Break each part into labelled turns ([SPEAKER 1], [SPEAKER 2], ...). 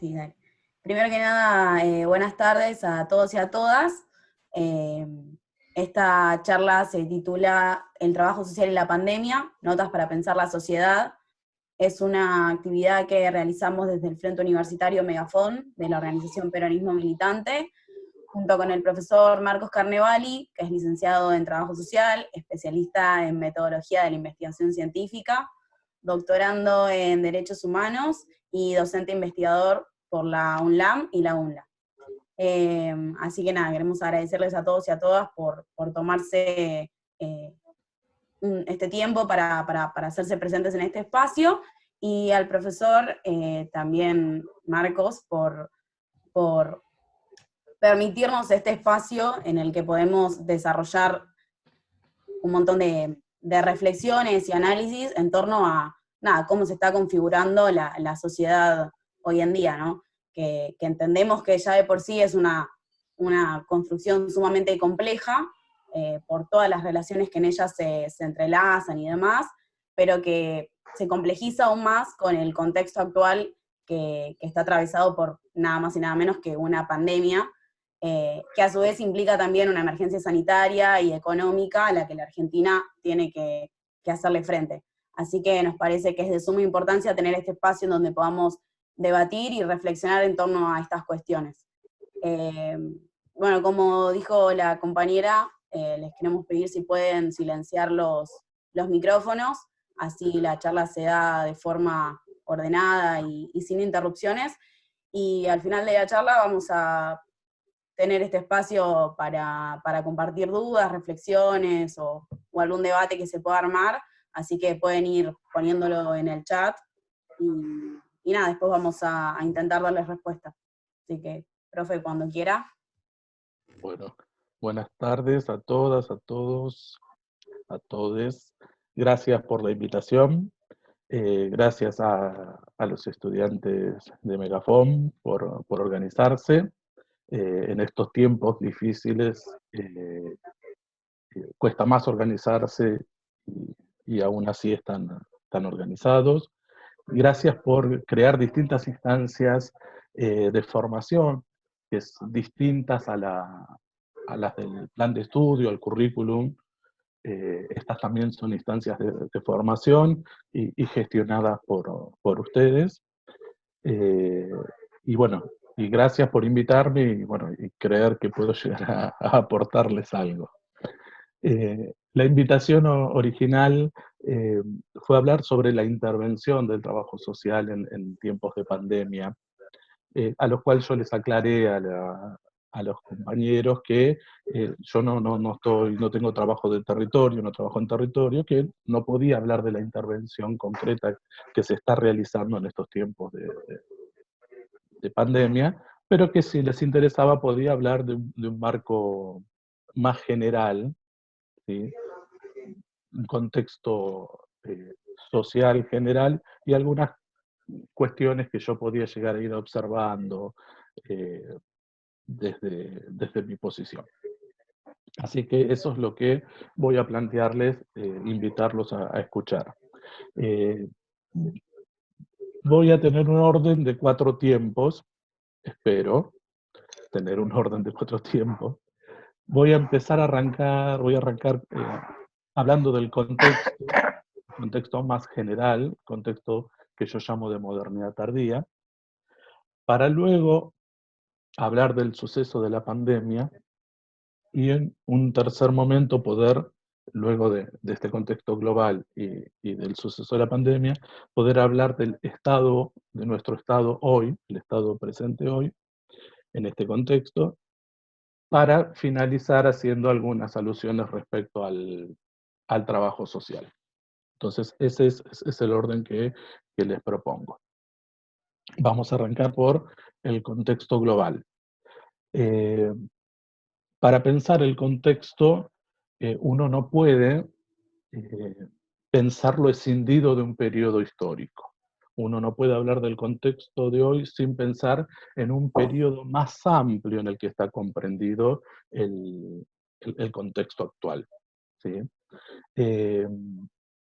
[SPEAKER 1] Sí, dale. Primero que nada, buenas tardes a todos y a todas. Eh, Esta charla se titula El trabajo social y la pandemia, notas para pensar la sociedad. Es una actividad que realizamos desde el Frente Universitario Megafón, de la organización Peronismo Militante, junto con el profesor Marcos Carnevali, que es licenciado en Trabajo Social, especialista en Metodología de la Investigación Científica, doctorando en Derechos Humanos y docente investigador por la UNLAM y la UNLA. Así que nada, queremos agradecerles a todos y a todas por tomarse este tiempo para hacerse presentes en este espacio, y al profesor también Marcos por permitirnos este espacio en el que podemos desarrollar un montón de reflexiones y análisis en torno a nada, cómo se está configurando la sociedad hoy en día, ¿no? Que entendemos que ya de por sí es una construcción sumamente compleja, por todas las relaciones que en ella se entrelazan y demás, pero que se complejiza aún más con el contexto actual que está atravesado por nada más y nada menos que una pandemia, que a su vez implica también una emergencia sanitaria y económica a la que la Argentina tiene que hacerle frente. Así que nos parece que es de suma importancia tener este espacio en donde podamos debatir y reflexionar en torno a estas cuestiones. Eh, bueno, como dijo la compañera, les queremos pedir si pueden silenciar los micrófonos, así la charla se da de forma ordenada y sin interrupciones. Y al final de la charla vamos a tener este espacio para compartir dudas, reflexiones o algún debate que se pueda armar, así que pueden ir poniéndolo en el chat y nada, después vamos a intentar darles respuesta. Así que, profe, cuando quiera.
[SPEAKER 2] Bueno, buenas tardes a todas, a todos, a todes. Gracias por la invitación. Gracias a los estudiantes de Megafón por organizarse. En estos tiempos difíciles cuesta más organizarse y aún así están organizados. Gracias por crear distintas instancias de formación, que es distintas a las del plan de estudio, al currículum. Estas también son instancias de formación y gestionadas por ustedes. Eh, y bueno, y gracias por invitarme y, bueno, y creer que puedo llegar a aportarles algo. La invitación original fue hablar sobre la intervención del trabajo social en tiempos de pandemia, a los cuales yo les aclaré a los compañeros que yo no tengo trabajo de territorio, no trabajo en territorio, que no podía hablar de la intervención concreta que se está realizando en estos tiempos de pandemia, pero que si les interesaba podía hablar de un marco más general, ¿sí? Un contexto social general y algunas cuestiones que yo podía llegar a ir observando eh, desde mi posición. Así que eso es lo que voy a plantearles, invitarlos a escuchar. Eh, Voy a tener un orden de 4 tiempos, espero tener un orden de 4 tiempos. Voy a arrancar hablando del contexto más general, contexto que yo llamo de modernidad tardía, para luego hablar del suceso de la pandemia y en un tercer momento poder, luego de este contexto global y del suceso de la pandemia, poder hablar del estado, de nuestro estado hoy, el estado presente hoy, en este contexto, para finalizar haciendo algunas alusiones respecto al trabajo social. Entonces, ese es el orden que les propongo. Vamos a arrancar por el contexto global. Eh, para pensar el contexto, uno no puede eh, pensarlo escindido de un periodo histórico. Uno no puede hablar del contexto de hoy sin pensar en un periodo más amplio en el que está comprendido el contexto actual, ¿sí? Eh,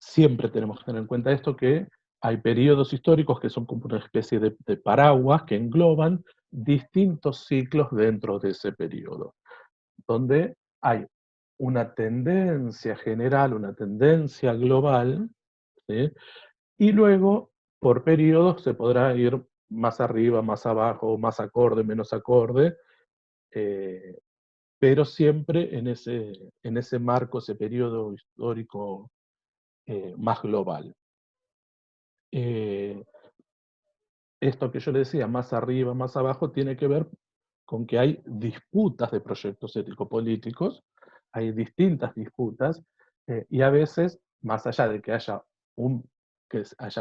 [SPEAKER 2] Siempre tenemos que tener en cuenta esto, que hay periodos históricos que son como una especie de paraguas que engloban distintos ciclos dentro de ese periodo, donde hay una tendencia general, una tendencia global, ¿sí? Y luego, por periodos, se podrá ir más arriba, más abajo, más acorde, menos acorde, eh, pero siempre en ese marco, ese periodo histórico más global. Eh, Esto que yo le decía, más arriba, más abajo, tiene que ver con que hay disputas de proyectos ético-políticos, hay distintas disputas, y a veces, más allá de que haya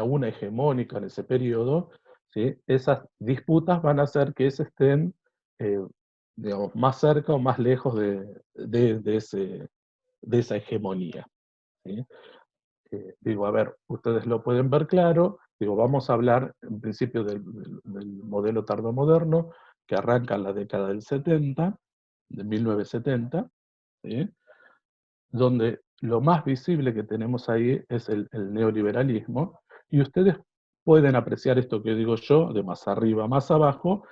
[SPEAKER 2] una hegemónica en ese periodo, ¿sí? Esas disputas van a hacer que se estén, eh, digamos, más cerca o más lejos de esa hegemonía, ¿sí? Digo, a ver, ustedes lo pueden ver claro, digo, vamos a hablar en principio del modelo tardomoderno, que arranca en la década del 70, de 1970, ¿sí? Donde lo más visible que tenemos ahí es el neoliberalismo, y ustedes pueden apreciar esto que digo yo, de más arriba, más abajo.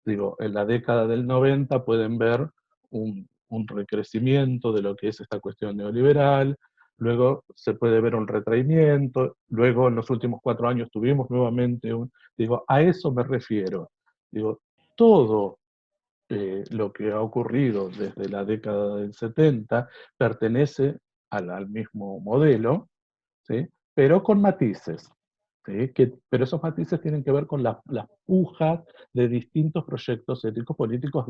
[SPEAKER 2] Digo, en la década del 90 pueden ver un recrecimiento de lo que es esta cuestión neoliberal, luego se puede ver un retraimiento, luego en los últimos 4 años tuvimos nuevamente digo, a eso me refiero. Digo, todo lo que ha ocurrido desde la década del 70 pertenece al mismo modelo, ¿sí? Pero con matices. ¿Sí? Pero esos matices tienen que ver con las pujas de distintos proyectos éticos políticos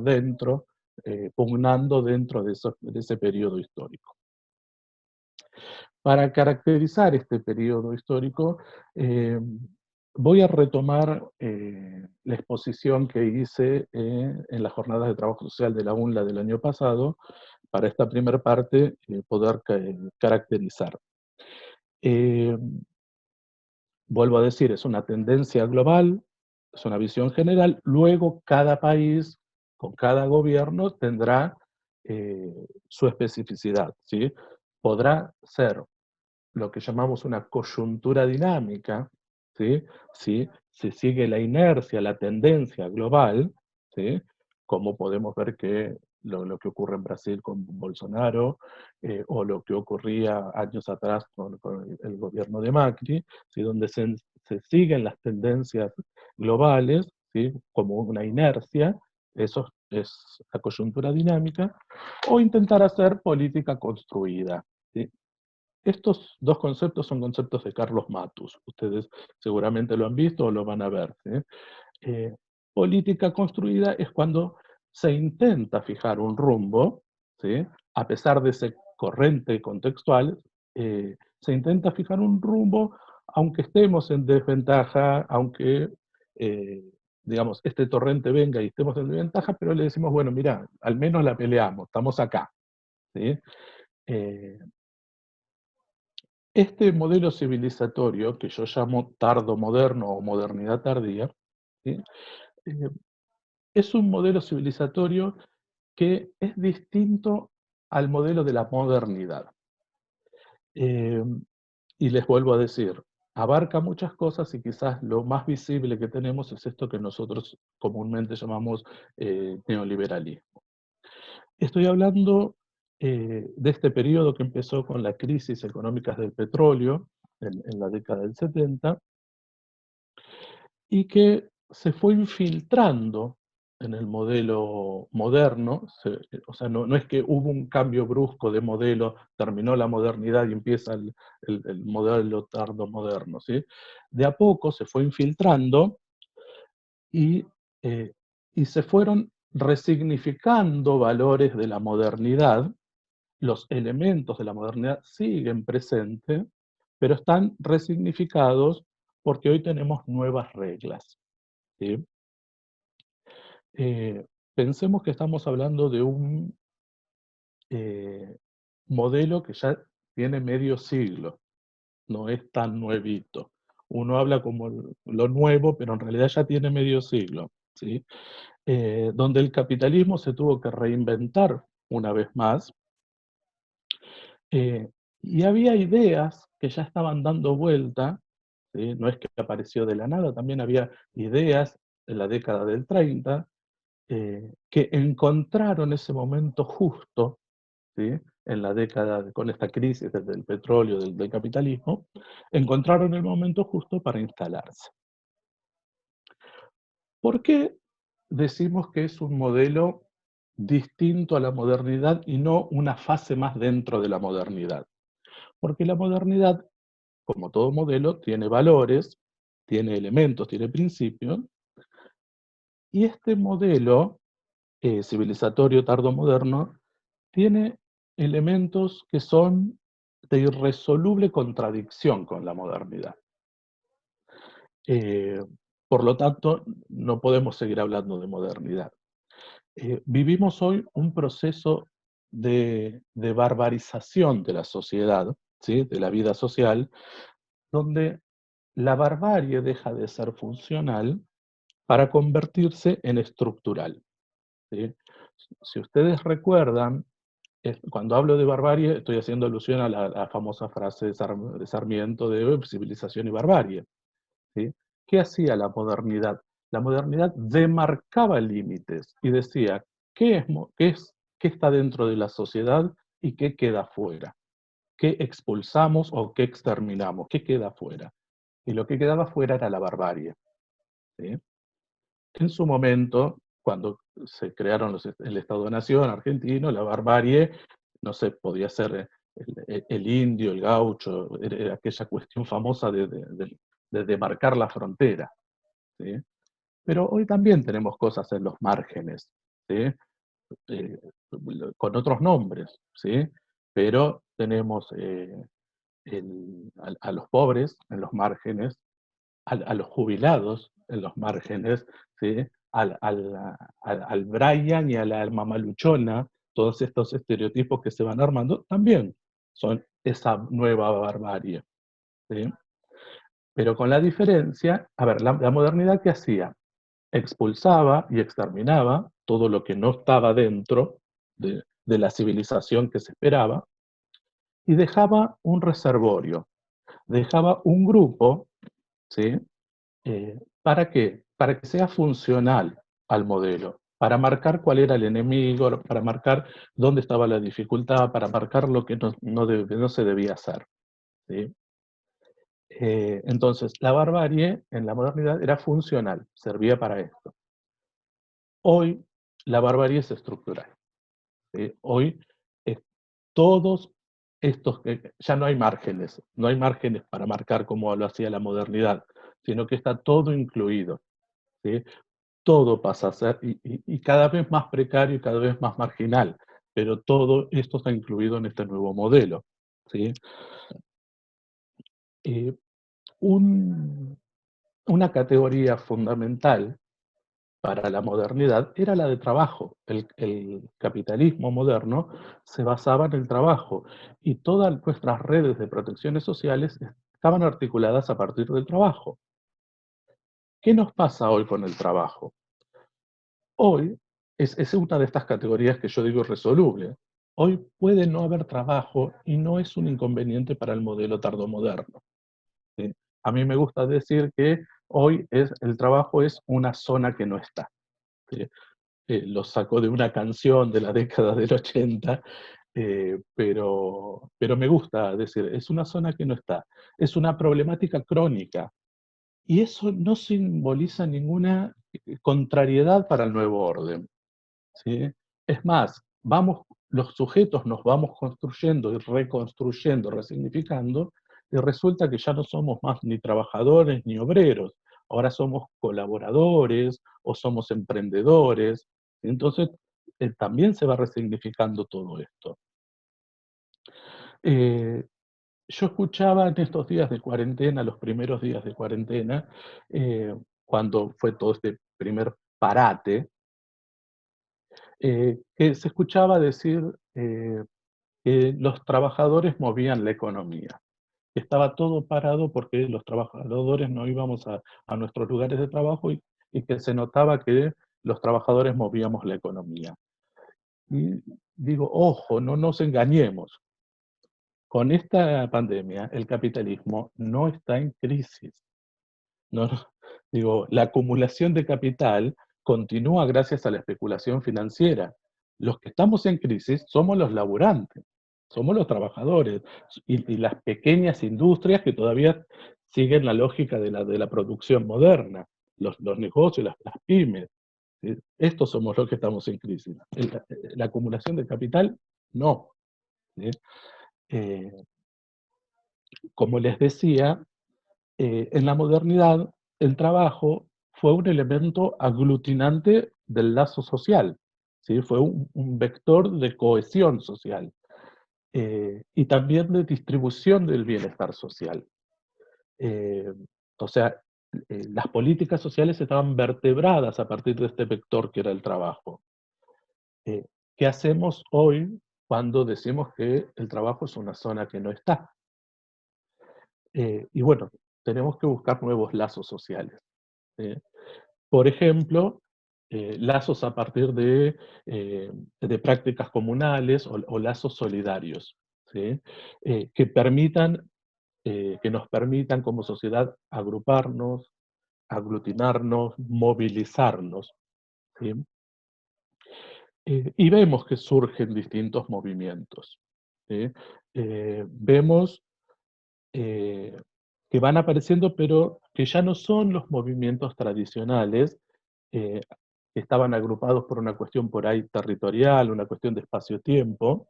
[SPEAKER 2] pugnando dentro de ese periodo histórico. Para caracterizar este periodo histórico, voy a retomar la exposición que hice en las jornadas de trabajo social de la UNLA del año pasado, para esta primera parte poder caracterizar. Eh, Vuelvo a decir, es una tendencia global, es una visión general, luego cada país, con cada gobierno, tendrá su especificidad, ¿sí? Podrá ser lo que llamamos una coyuntura dinámica, ¿sí? Si se sigue la inercia, la tendencia global, ¿sí? Como podemos ver que lo que ocurre en Brasil con Bolsonaro, o lo que ocurría años atrás con el gobierno de Macri, ¿sí? Donde se siguen las tendencias globales, ¿sí? Como una inercia, eso es la coyuntura dinámica, o intentar hacer política construida, ¿sí? Estos dos conceptos son conceptos de Carlos Matus. Ustedes seguramente lo han visto o lo van a ver, ¿sí? Eh, Política construida es cuando se intenta fijar un rumbo, ¿sí? A pesar de ese corriente contextual, se intenta fijar un rumbo aunque estemos en desventaja, aunque, eh, digamos, este torrente venga y estemos en desventaja, pero le decimos, bueno, mira, al menos la peleamos, estamos acá, ¿sí? Eh, Este modelo civilizatorio, que yo llamo tardomoderno o modernidad tardía, ¿sí? Eh, es un modelo civilizatorio que es distinto al modelo de la modernidad. Eh, y les vuelvo a decir, abarca muchas cosas y quizás lo más visible que tenemos es esto que nosotros comúnmente llamamos neoliberalismo. Estoy hablando de este periodo que empezó con la crisis económica del petróleo en la década del 70 y que se fue infiltrando en el modelo moderno, o sea, no es que hubo un cambio brusco de modelo, terminó la modernidad y empieza el modelo tardomoderno, ¿sí? De a poco se fue infiltrando y, eh, y se fueron resignificando valores de la modernidad. Los elementos de la modernidad siguen presentes, pero están resignificados porque hoy tenemos nuevas reglas, ¿sí? Eh, Pensemos que estamos hablando de un eh, modelo que ya tiene medio siglo, no es tan nuevito. Uno habla como lo nuevo, pero en realidad ya tiene medio siglo, ¿sí? Donde el capitalismo se tuvo que reinventar una vez más, eh, y había ideas que ya estaban dando vuelta, ¿sí? No es que apareció de la nada, también había ideas en la década del 30 que encontraron ese momento justo, ¿sí? En la década, con esta crisis del petróleo, del capitalismo, encontraron el momento justo para instalarse. ¿Por qué decimos que es un modelo distinto a la modernidad y no una fase más dentro de la modernidad? Porque la modernidad, como todo modelo, tiene valores, tiene elementos, tiene principios, y este modelo civilizatorio tardomoderno tiene elementos que son de irresoluble contradicción con la modernidad. Eh, por lo tanto, no podemos seguir hablando de modernidad. Vivimos hoy un proceso de barbarización de la sociedad, ¿sí? De la vida social, donde la barbarie deja de ser funcional para convertirse en estructural, ¿sí? Si ustedes recuerdan, cuando hablo de barbarie estoy haciendo alusión a la famosa frase de Sarmiento de civilización y barbarie, ¿sí? ¿Qué hacía la modernidad? La modernidad demarcaba límites y decía qué está dentro de la sociedad y qué queda fuera, qué expulsamos o qué exterminamos, qué queda fuera. Y lo que quedaba fuera era la barbarie, ¿sí? En su momento, cuando se crearon el Estado-Nación argentino, la barbarie, no sé, podía ser el indio, el gaucho, era aquella cuestión famosa de demarcar la frontera, ¿sí? Pero hoy también tenemos cosas en los márgenes, ¿sí? Eh, con otros nombres, ¿sí? Pero tenemos a los pobres en los márgenes, a los jubilados en los márgenes, ¿sí? Al Brian y a la mamaluchona, todos estos estereotipos que se van armando, también son esa nueva barbarie, ¿sí? Pero con la diferencia, a ver, la modernidad, ¿qué hacía? Expulsaba y exterminaba todo lo que no estaba dentro de la civilización que se esperaba y dejaba un reservorio, dejaba un grupo, ¿sí? ¿Para qué? Para que sea funcional al modelo, para marcar cuál era el enemigo, para marcar dónde estaba la dificultad, para marcar lo que no se debía hacer, ¿sí? Entonces, la barbarie en la modernidad era funcional, servía para esto. Hoy, la barbarie es estructural, ¿sí? Hoy, es todos estos, ya no hay márgenes, no hay márgenes para marcar como lo hacía la modernidad, sino que está todo incluido, ¿sí? Todo pasa a ser, y cada vez más precario y cada vez más marginal, pero todo esto está incluido en este nuevo modelo, ¿sí? Eh, un- una categoría fundamental para la modernidad era la de trabajo. El capitalismo moderno se basaba en el trabajo y todas nuestras redes de protecciones sociales estaban articuladas a partir del trabajo. ¿Qué nos pasa hoy con el trabajo? Hoy es una de estas categorías que yo digo irresoluble. Hoy puede no haber trabajo y no es un inconveniente para el modelo tardomoderno, ¿sí? A mí me gusta decir que hoy el trabajo es una zona que no está, ¿sí? Lo sacó de una canción de la década del 80, pero me gusta decir, es una zona que no está, es una problemática crónica, y eso no simboliza ninguna contrariedad para el nuevo orden, ¿sí? Es más, los sujetos nos vamos construyendo y reconstruyendo, resignificando, y resulta que ya no somos más ni trabajadores ni obreros, ahora somos colaboradores o somos emprendedores. Entonces, también se va resignificando todo esto. Eh, yo escuchaba en estos días de cuarentena, los primeros días de cuarentena, cuando fue todo este primer parate, que se escuchaba decir que los trabajadores movían la economía. Estaba todo parado porque los trabajadores no íbamos a nuestros lugares de trabajo y que se notaba que los trabajadores movíamos la economía. Y digo, ojo, no nos engañemos. con esta pandemia el capitalismo no está en crisis. No, no, digo, la acumulación de capital continúa gracias a la especulación financiera. Los que estamos en crisis somos los laburantes, somos los trabajadores y las pequeñas industrias que todavía siguen la lógica de la producción moderna, los negocios, las pymes. ¿Sí? Estos somos los que estamos en crisis. La acumulación de capital, no. ¿Sí? Eh, como les decía, en la modernidad, el trabajo fue un elemento aglutinante del lazo social, ¿sí? Fue un vector de cohesión social y también de distribución del bienestar social. Eh, o sea, las políticas sociales estaban vertebradas a partir de este vector que era el trabajo. Eh, ¿Qué hacemos hoy cuando decimos que el trabajo es una zona que no está? Y bueno, tenemos que buscar nuevos lazos sociales. ¿Sí? Por ejemplo, lazos a partir de prácticas comunales o lazos solidarios, ¿sí? Que permitan, que nos permitan como sociedad agruparnos, aglutinarnos, movilizarnos, ¿sí? Y vemos que surgen distintos movimientos, ¿sí? Vemos eh, que van apareciendo, pero que ya no son los movimientos tradicionales, eh, que estaban agrupados por una cuestión por ahí territorial, una cuestión de espacio-tiempo,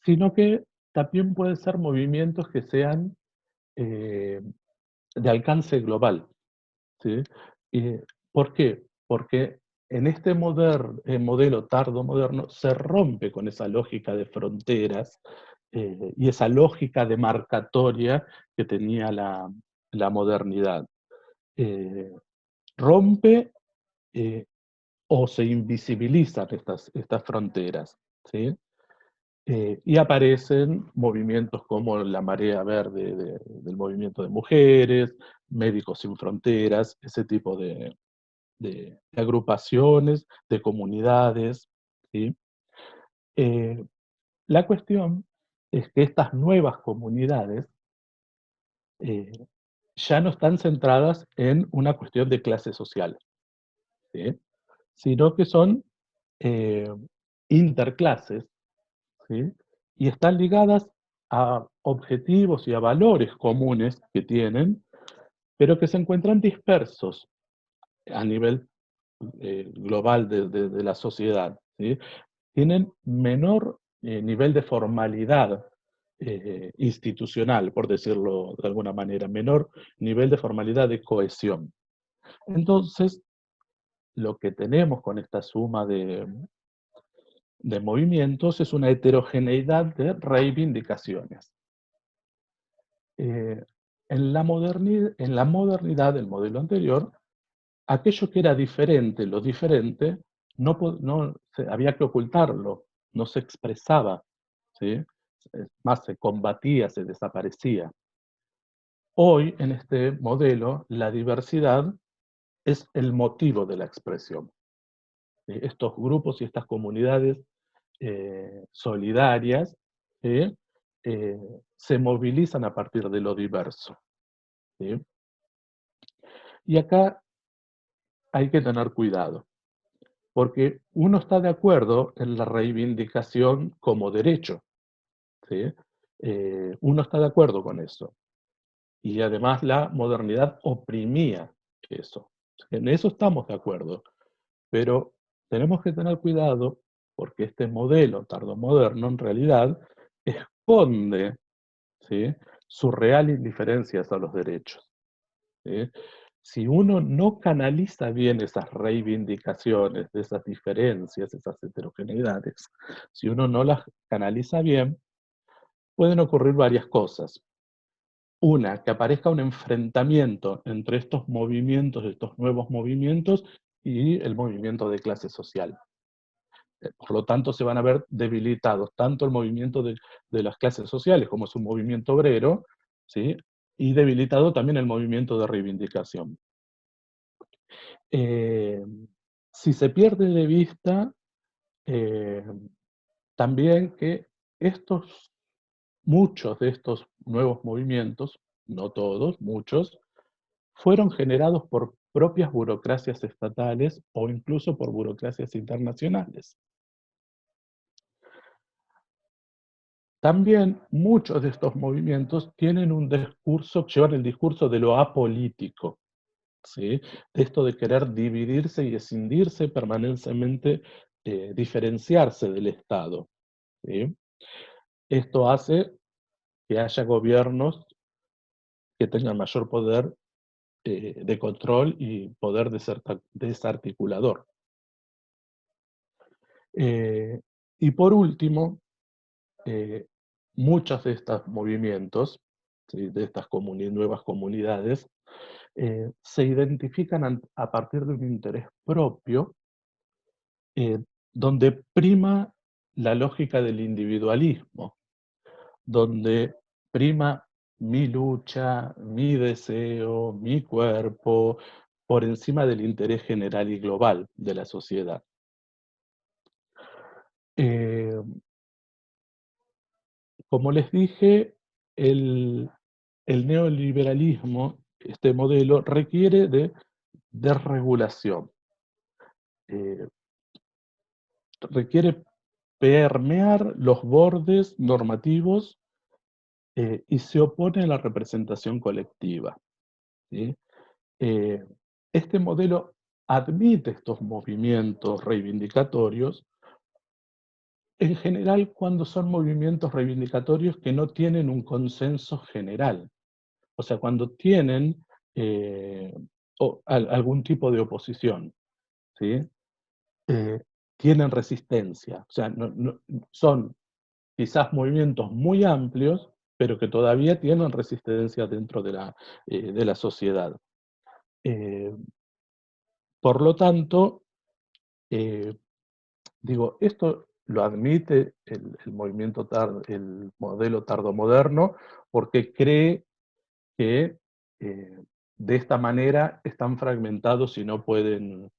[SPEAKER 2] sino que también pueden ser movimientos que sean eh, de alcance global. ¿Sí? Y, ¿por qué? Porque en este modelo tardo moderno se rompe con esa lógica de fronteras y esa lógica demarcatoria que tenía la modernidad. Eh, rompe o se invisibilizan estas fronteras, ¿sí? Y aparecen movimientos como la Marea Verde del movimiento de mujeres, Médicos Sin Fronteras, ese tipo de agrupaciones, de comunidades, ¿sí? Eh, la cuestión es que estas nuevas comunidades eh, ya no están centradas en una cuestión de clase social, ¿sí? Sino que son eh, interclases, ¿sí? Y están ligadas a objetivos y a valores comunes que tienen, pero que se encuentran dispersos a nivel global de la sociedad, ¿sí? Tienen menor nivel de formalidad institucional, por decirlo de alguna manera, menor nivel de formalidad de cohesión. Entonces, lo que tenemos con esta suma de movimientos es una heterogeneidad de reivindicaciones. Eh, en la modernidad del modelo anterior, aquello que era diferente, lo diferente, había que ocultarlo, no se expresaba, ¿sí? Es más, se combatía, se desaparecía. Hoy, en este modelo, la diversidad es el motivo de la expresión. ¿Sí? Estos grupos y estas comunidades solidarias ¿sí? eh, se movilizan a partir de lo diverso. ¿Sí? Y acá hay que tener cuidado, porque uno está de acuerdo en la reivindicación como derecho, ¿sí? Uno está de acuerdo con eso. Y además la modernidad oprimía eso. En eso estamos de acuerdo. Pero tenemos que tener cuidado porque este modelo tardomoderno en realidad esconde ¿sí? su real indiferencia a los derechos. ¿Sí? Si uno no canaliza bien esas reivindicaciones, esas diferencias, esas heterogeneidades, si uno no las canaliza bien, pueden ocurrir varias cosas. Una, que aparezca un enfrentamiento entre estos movimientos, estos nuevos movimientos, y el movimiento de clase social. Por lo tanto, se van a ver debilitados tanto el movimiento de las clases sociales, como es un movimiento obrero, ¿sí? Y debilitado también el movimiento de reivindicación. Eh, si se pierde de vista eh, también que estos muchos de estos nuevos movimientos, no todos, muchos, fueron generados por propias burocracias estatales o incluso por burocracias internacionales. También muchos de estos movimientos tienen un discurso, llevan el discurso de lo apolítico, ¿sí? Esto de querer dividirse y escindirse permanentemente, diferenciarse del Estado, ¿sí? Esto hace que haya gobiernos que tengan mayor poder, de control y poder desarticulador. Eh, y por último, eh, muchos de estos movimientos, ¿sí? De estas nuevas comunidades, se identifican a partir de un interés propio, eh, donde prima la lógica del individualismo, donde prima mi lucha, mi deseo, mi cuerpo, por encima del interés general y global de la sociedad. Eh, Como les dije, el neoliberalismo, este modelo, requiere de desregulación, eh, requiere permear los bordes normativos, y se opone a la representación colectiva, ¿sí? Eh, este modelo admite estos movimientos reivindicatorios, en general cuando son movimientos reivindicatorios que no tienen un consenso general, o sea, cuando tienen, eh, algún tipo de oposición, ¿sí? Eh, Tienen resistencia, o sea, son quizás movimientos muy amplios, pero que todavía tienen resistencia dentro de la sociedad. Eh, por lo tanto, eh, digo, esto lo admite el modelo tardomoderno, porque cree que, de esta manera están fragmentados y no pueden,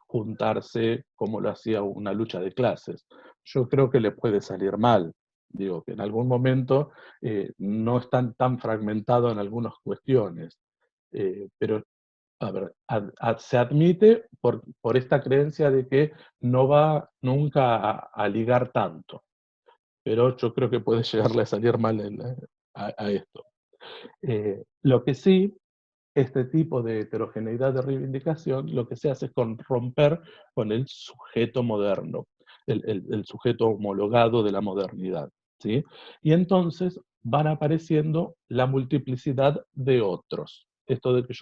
[SPEAKER 2] juntarse como lo hacía una lucha de clases. Yo creo que le puede salir mal. Digo, que en algún momento, no están tan fragmentados en algunas cuestiones, pero a ver, se admite por esta creencia de que no va nunca a ligar tanto, pero yo creo que puede llegarle a salir mal a esto. Lo que sí, este tipo de heterogeneidad de reivindicación, lo que se hace es romper con el sujeto moderno, el sujeto homologado de la modernidad, ¿sí? Y entonces van apareciendo la multiplicidad de otros. Esto de que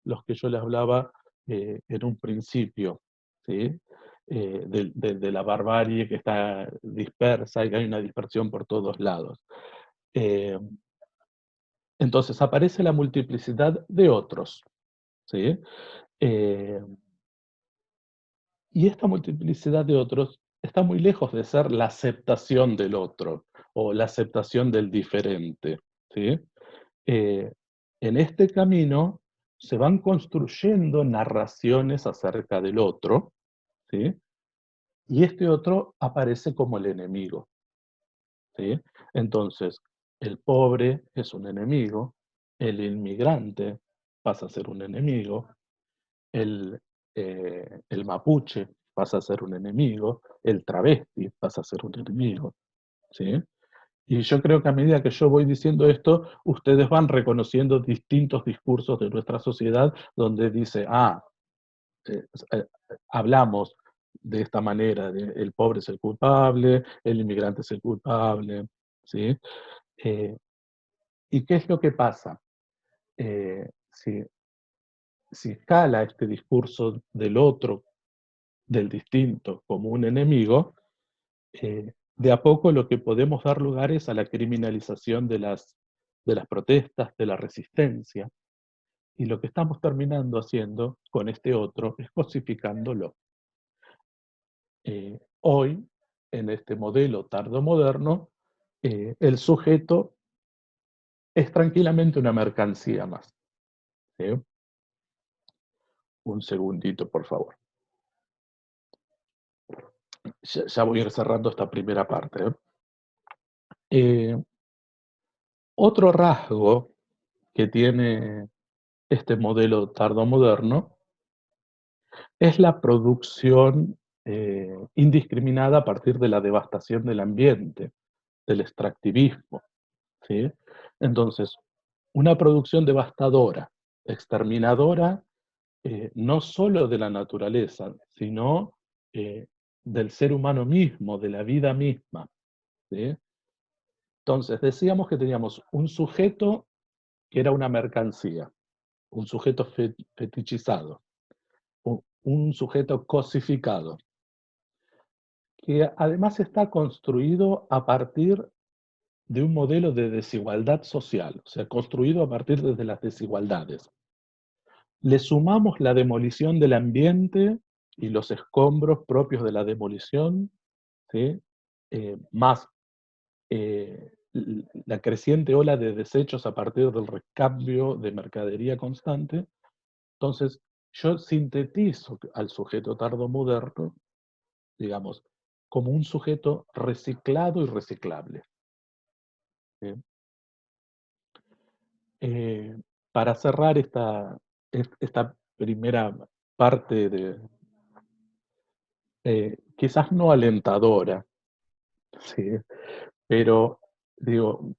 [SPEAKER 2] los que yo les hablaba, en un principio, ¿sí? De la barbarie que está dispersa y que hay una dispersión por todos lados. Eh, entonces aparece la multiplicidad de otros, ¿sí? Eh, y esta multiplicidad de otros está muy lejos de ser la aceptación del otro o la aceptación del diferente, ¿sí? Eh, en este camino se van construyendo narraciones acerca del otro, ¿sí? Y este otro aparece como el enemigo, ¿sí? Entonces, el pobre es un enemigo, el inmigrante pasa a ser un enemigo, el, el mapuche pasa a ser un enemigo, el travesti pasa a ser un enemigo, ¿sí? Y yo creo que a medida que yo voy diciendo esto, ustedes van reconociendo distintos discursos de nuestra sociedad donde dice, eh, eh, hablamos de esta manera, el pobre es el culpable, el inmigrante es el culpable, ¿sí? Eh, ¿Y qué es lo que pasa? Si, si escala este discurso del otro, del distinto, como un enemigo, de a poco lo que podemos dar lugar es a la criminalización de las protestas, de la resistencia, y lo que estamos terminando haciendo con este otro es cosificándolo. Hoy, en este modelo tardomoderno, el sujeto es tranquilamente una mercancía más, ¿sí? Un segundito, por favor. Ya voy a ir cerrando esta primera parte, ¿eh? Otro rasgo que tiene este modelo tardomoderno es la producción indiscriminada a partir de la devastación del ambiente, del extractivismo, ¿sí? Entonces, una producción devastadora, exterminadora, no solo de la naturaleza, sino del ser humano mismo, de la vida misma, ¿sí? Entonces, decíamos que teníamos un sujeto que era una mercancía, un sujeto fetichizado, un sujeto cosificado, que además está construido a partir de un modelo de desigualdad social, o sea, construido a partir de las desigualdades. Le sumamos la demolición del ambiente y los escombros propios de la demolición, ¿sí? Más la creciente ola de desechos a partir del recambio de mercadería constante. Entonces, yo sintetizo al sujeto tardomoderno, digamos, como un sujeto reciclado y reciclable. ¿Sí? Eh, para cerrar esta primera parte de, quizás no alentadora, ¿sí? Pero digo,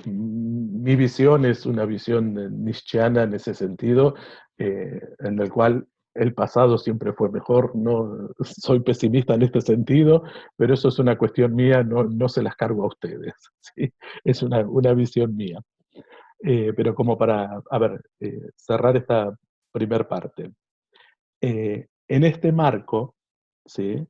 [SPEAKER 2] mi visión es una visión nietzscheana en ese sentido, en el cual el pasado siempre fue mejor. No soy pesimista en este sentido, pero eso es una cuestión mía, no se las cargo a ustedes, ¿sí? Es una visión mía. Pero como para, a ver, cerrar esta primer parte. En este marco, ¿sí?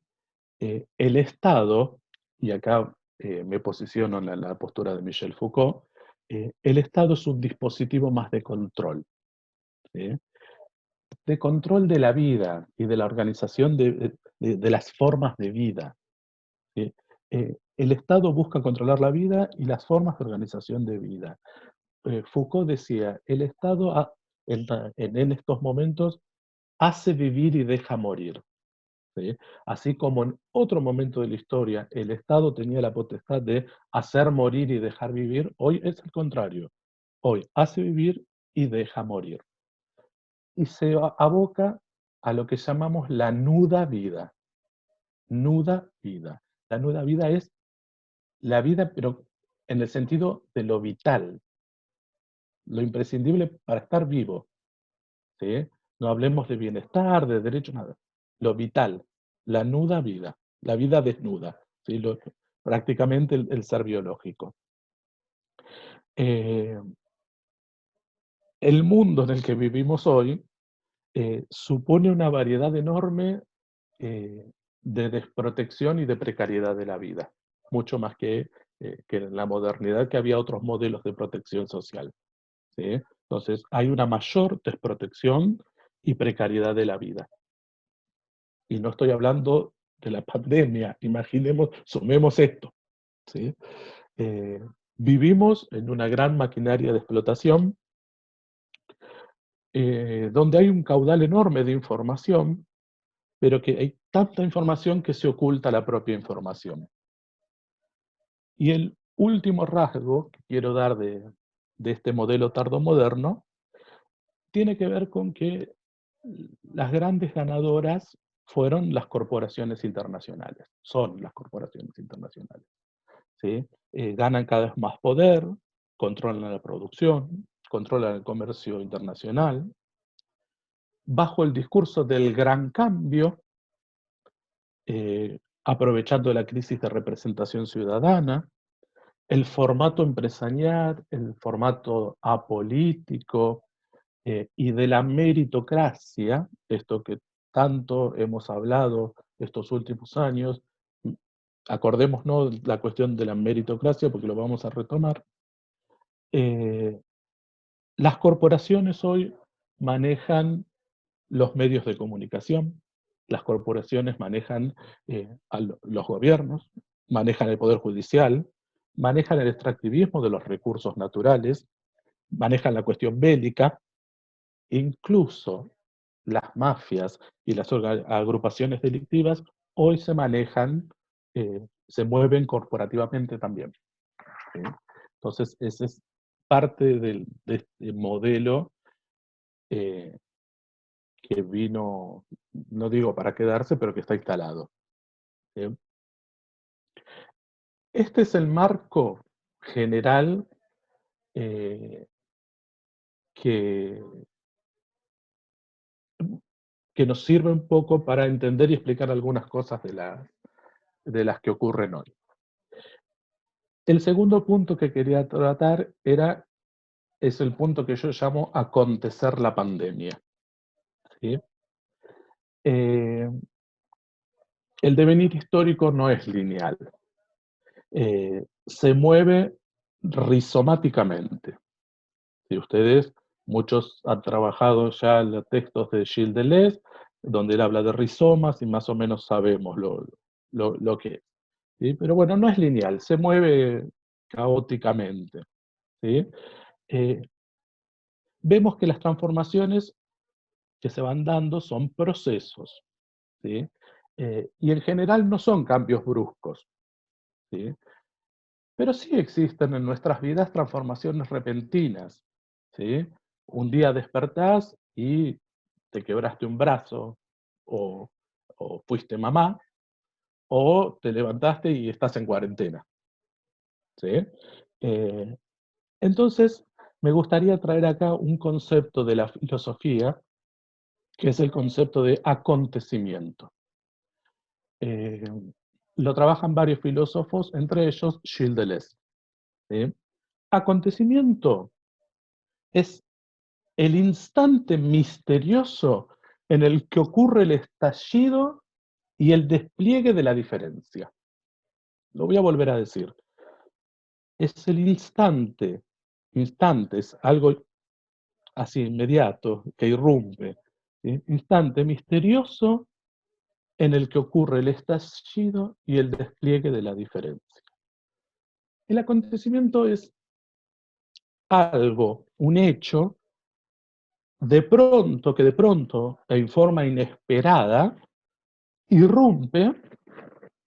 [SPEAKER 2] El Estado, y acá me posiciono en la postura de Michel Foucault, el Estado es un dispositivo más de control, ¿sí? De control de la vida y de la organización de las formas de vida, ¿sí? El Estado busca controlar la vida y las formas de organización de vida. Foucault decía, el Estado en estos momentos hace vivir y deja morir. ¿Sí? Así como en otro momento de la historia el Estado tenía la potestad de hacer morir y dejar vivir, hoy es el contrario. Hoy hace vivir y deja morir. Y se aboca a lo que llamamos la nuda vida. Nuda vida. La nuda vida es la vida, pero en el sentido de lo vital, lo imprescindible para estar vivo. ¿Sí? No hablemos de bienestar, de derecho, nada. Lo vital, la nuda vida, la vida desnuda, ¿sí? Prácticamente el ser biológico. Eh, el mundo en el que vivimos hoy supone una variedad enorme de desprotección y de precariedad de la vida, mucho más que en la modernidad, que había otros modelos de protección social. ¿Sí? Entonces, hay una mayor desprotección y precariedad de la vida. Y no estoy hablando de la pandemia, imaginemos, sumemos esto, ¿sí? Eh, Vivimos en una gran maquinaria de explotación donde hay un caudal enorme de información, pero que hay tanta información que se oculta la propia información. Y el último rasgo que quiero dar de este modelo tardomoderno tiene que ver con que las grandes ganadoras fueron las corporaciones internacionales, son las corporaciones internacionales. ¿Sí? Ganan cada vez más poder, controlan la producción, controlan el comercio internacional, bajo el discurso del gran cambio, aprovechando la crisis de representación ciudadana, el formato empresarial, el formato apolítico y de la meritocracia, esto que tanto hemos hablado estos últimos años. Acordémonos la cuestión de la meritocracia porque lo vamos a retomar. Eh, las corporaciones hoy manejan los medios de comunicación, las corporaciones manejan los gobiernos, manejan el poder judicial, manejan el extractivismo de los recursos naturales, manejan la cuestión bélica, incluso las mafias y las agrupaciones delictivas hoy se manejan, se mueven corporativamente también. ¿Sí? Entonces, ese es parte de este modelo que vino, no digo para quedarse, pero que está instalado. ¿Bien? Este es el marco general eh, que, que nos sirve un poco para entender y explicar algunas cosas de las que ocurren hoy. El segundo punto que quería tratar es el punto que yo llamo acontecer la pandemia. ¿Sí? Eh, el devenir histórico no es lineal, se mueve rizomáticamente. Si ustedes, muchos han trabajado ya en los textos de Gilles Deleuze, donde él habla de rizomas y más o menos sabemos lo que es. ¿Sí? Pero bueno, no es lineal, se mueve caóticamente. ¿Sí? Eh, vemos que las transformaciones que se van dando son procesos. ¿Sí? Y en general no son cambios bruscos. ¿Sí? Pero sí existen en nuestras vidas transformaciones repentinas. ¿Sí? Un día despertás y te quebraste un brazo, o, o fuiste mamá, o te levantaste y estás en cuarentena. ¿Sí? Eh, entonces, me gustaría traer acá un concepto de la filosofía, que es el concepto de acontecimiento. Eh, lo trabajan varios filósofos, entre ellos Gilles Deleuze. ¿Sí? Acontecimiento es el instante misterioso en el que ocurre el estallido y el despliegue de la diferencia. Lo voy a volver a decir. Es el instante, es algo así inmediato, que irrumpe. ¿Sí? Instante misterioso en el que ocurre el estallido y el despliegue de la diferencia. El acontecimiento es algo, un hecho, que de pronto, en forma inesperada, irrumpe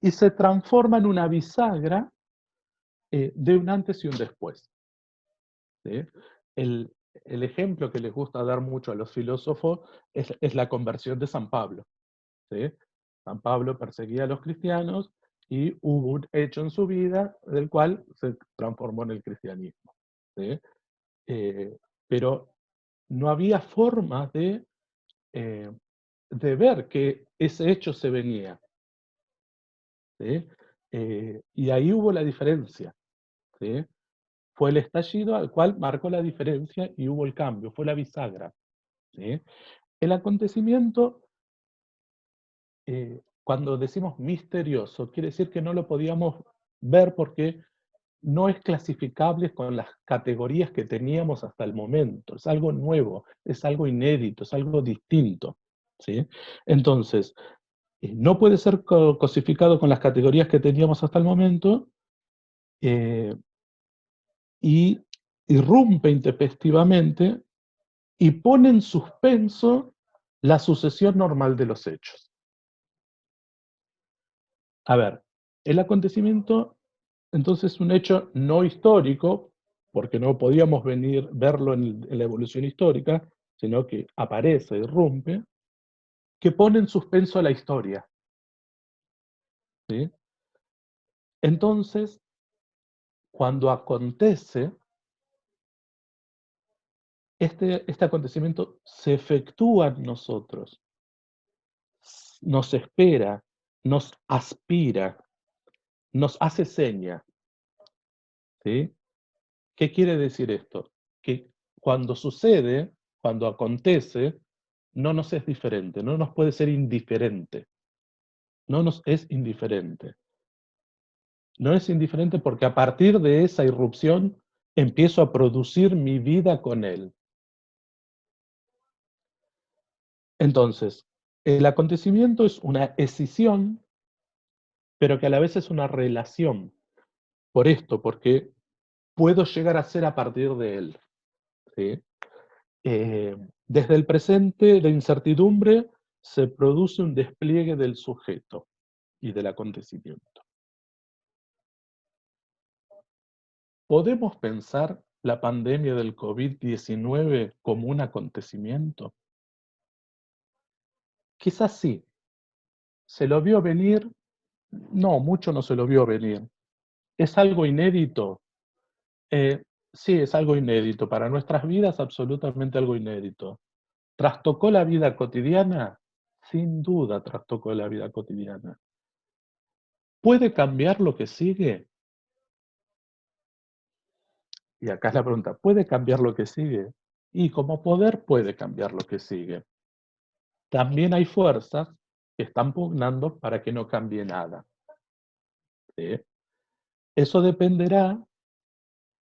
[SPEAKER 2] y se transforma en una bisagra de un antes y un después. ¿Sí? El, el ejemplo que les gusta dar mucho a los filósofos es la conversión de San Pablo. ¿Sí? San Pablo perseguía a los cristianos y hubo un hecho en su vida del cual se transformó en el cristianismo. ¿Sí? Pero no había forma eh, de ver que ese hecho se venía. ¿Sí? Y ahí hubo la diferencia. ¿Sí? Fue el estallido al cual marcó la diferencia y hubo el cambio, fue la bisagra. ¿Sí? El acontecimiento, cuando decimos misterioso, quiere decir que no lo podíamos ver porque no es clasificable con las categorías que teníamos hasta el momento. Es algo nuevo, es algo inédito, es algo distinto. ¿Sí? Entonces, no puede ser cosificado con las categorías que teníamos hasta el momento, eh, y irrumpe intempestivamente y pone en suspenso la sucesión normal de los hechos. A ver, el acontecimiento, entonces, es un hecho no histórico, porque no podíamos verlo en la evolución histórica, sino que aparece, irrumpe, que pone en suspenso a la historia. ¿Sí? Entonces, cuando acontece, este acontecimiento se efectúa en nosotros, nos espera, nos aspira, nos hace seña. ¿Sí? ¿Qué quiere decir esto? Que cuando sucede, cuando acontece, no nos es diferente, no nos puede ser indiferente. No nos es indiferente. No es indiferente porque a partir de esa irrupción empiezo a producir mi vida con él. Entonces, el acontecimiento es una escisión, pero que a la vez es una relación. Por esto, porque puedo llegar a ser a partir de él. ¿Sí? Desde el presente de incertidumbre se produce un despliegue del sujeto y del acontecimiento. Podemos pensar la pandemia del COVID-19 como un acontecimiento? Quizás sí. ¿Se lo vio venir? No, mucho no se lo vio venir. ¿Es algo inédito? Eh, sí, es algo inédito. Para nuestras vidas, absolutamente algo inédito. ¿Trastocó la vida cotidiana? Sin duda trastocó la vida cotidiana. ¿Puede cambiar lo que sigue? Y acá es la pregunta, ¿puede cambiar lo que sigue? Y como poder puede cambiar lo que sigue. También hay fuerzas que están pugnando para que no cambie nada. ¿Sí? Eso dependerá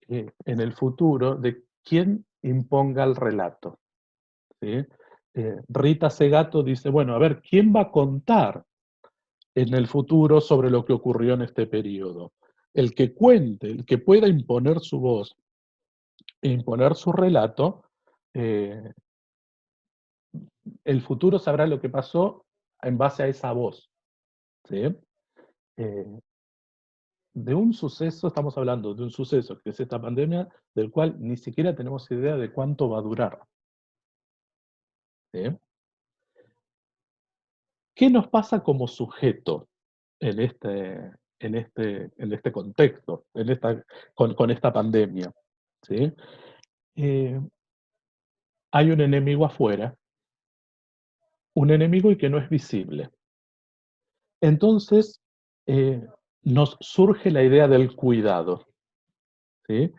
[SPEAKER 2] en el futuro de quién imponga el relato. ¿Sí? Rita Segato dice, bueno, a ver, ¿quién va a contar en el futuro sobre lo que ocurrió en este periodo? El que cuente, el que pueda imponer su voz e imponer su relato, eh, el futuro sabrá lo que pasó en base a esa voz. ¿Sí? Eh, de un suceso, estamos hablando de un suceso que es esta pandemia, del cual ni siquiera tenemos idea de cuánto va a durar. ¿Sí? ¿Qué nos pasa como sujeto en este contexto, con esta pandemia? ¿Sí? Eh, hay un enemigo afuera, un enemigo y que no es visible. Entonces, eh, nos surge la idea del cuidado, ¿sí?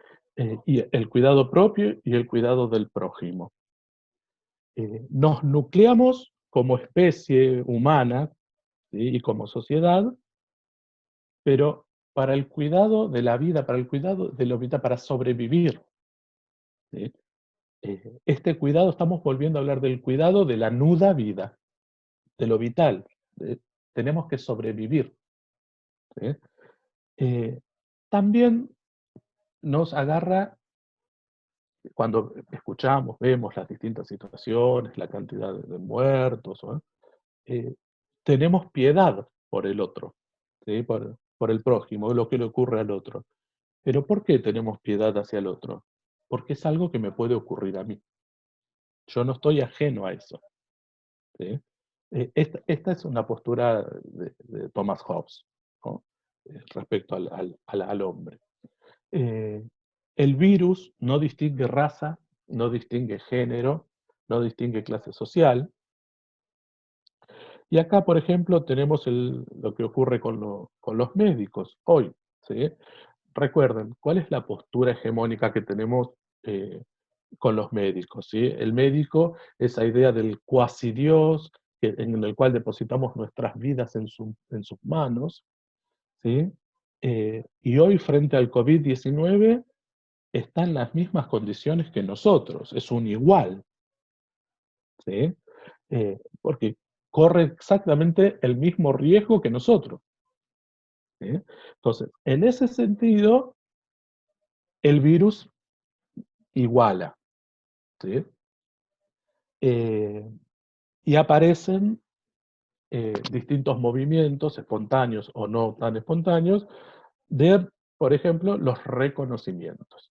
[SPEAKER 2] Y el cuidado propio y el cuidado del prójimo. Nos nucleamos como especie humana, ¿sí? Y como sociedad, pero para el cuidado de la vida, para el cuidado de la vida, para sobrevivir. ¿Sí? Este cuidado, estamos volviendo a hablar del cuidado de la nuda vida, de lo vital. Tenemos que sobrevivir. ¿Sí? Eh, también nos agarra cuando escuchamos, vemos las distintas situaciones, la cantidad de muertos, ¿no? eh, tenemos piedad por el otro, ¿sí? Por el prójimo, lo que le ocurre al otro. Pero ¿por qué tenemos piedad hacia el otro? Porque es algo que me puede ocurrir a mí. Yo no estoy ajeno a eso. ¿Sí? Esta es una postura de Thomas Hobbes, ¿no? Respecto al hombre. Eh, el virus no distingue raza, no distingue género, no distingue clase social. Y acá, por ejemplo, tenemos lo que ocurre con los médicos hoy. ¿Sí? Recuerden, ¿cuál es la postura hegemónica que tenemos eh, con los médicos? ¿Sí? El médico, esa idea del cuasi Dios, en el cual depositamos nuestras vidas en sus manos. ¿Sí? Y hoy, frente al COVID-19, está en las mismas condiciones que nosotros, es un igual. ¿Sí? Porque corre exactamente el mismo riesgo que nosotros. ¿Sí? Entonces, en ese sentido, el virus iguala. ¿Sí? Eh, y aparecen distintos movimientos, espontáneos o no tan espontáneos, de, por ejemplo, los reconocimientos.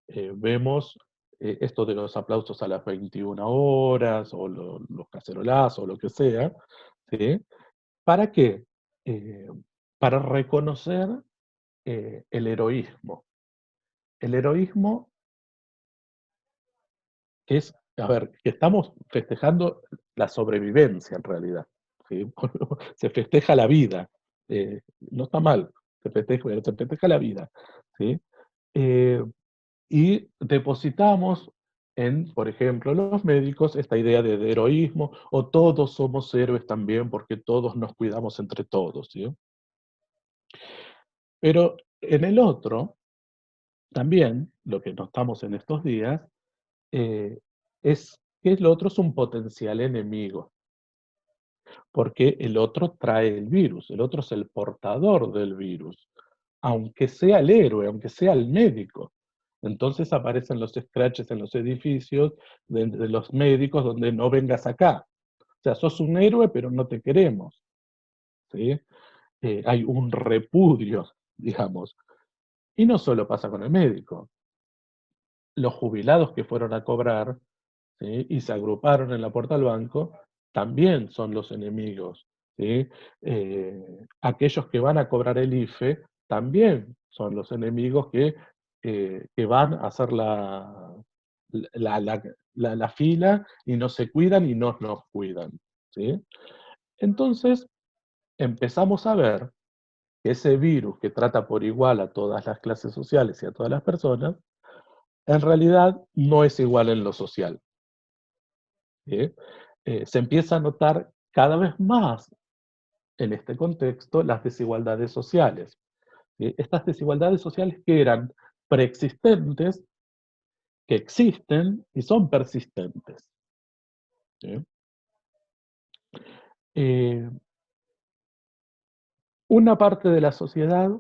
[SPEAKER 2] Vemos esto de los aplausos a las 21 horas, o los cacerolazos, o lo que sea, ¿sí? ¿Para qué? Eh, para reconocer el heroísmo. El heroísmo es, a ver, que estamos festejando la sobrevivencia en realidad. ¿Sí? Se festeja la vida. No está mal, se festeja la vida. ¿Sí? Eh, y depositamos en, por ejemplo, los médicos, esta idea de heroísmo, o todos somos héroes también porque todos nos cuidamos entre todos. ¿Sí? Pero en el otro, también, lo que notamos en estos días, eh, es que el otro es un potencial enemigo, porque el otro trae el virus, el otro es el portador del virus, aunque sea el héroe, aunque sea el médico. Entonces aparecen los scratches en los edificios de los médicos donde no vengas acá. O sea, sos un héroe, pero no te queremos. ¿Sí? Hay un repudio, digamos. Y no solo pasa con el médico. los jubilados que fueron a cobrar, ¿sí? Y se agruparon en la puerta del banco, también son los enemigos, ¿sí? Aquellos que van a cobrar el IFE también son los enemigos que van a hacer la, la- la fila y no se cuidan y no nos cuidan, ¿sí? Entonces empezamos a ver que ese virus que trata por igual a todas las clases sociales y a todas las personas, en realidad no es igual en lo social, ¿sí? Se empieza a notar cada vez más en este contexto las desigualdades sociales, ¿sí? Estas desigualdades sociales que eran preexistentes, que existen y son persistentes, ¿sí? Eh, una parte de la sociedad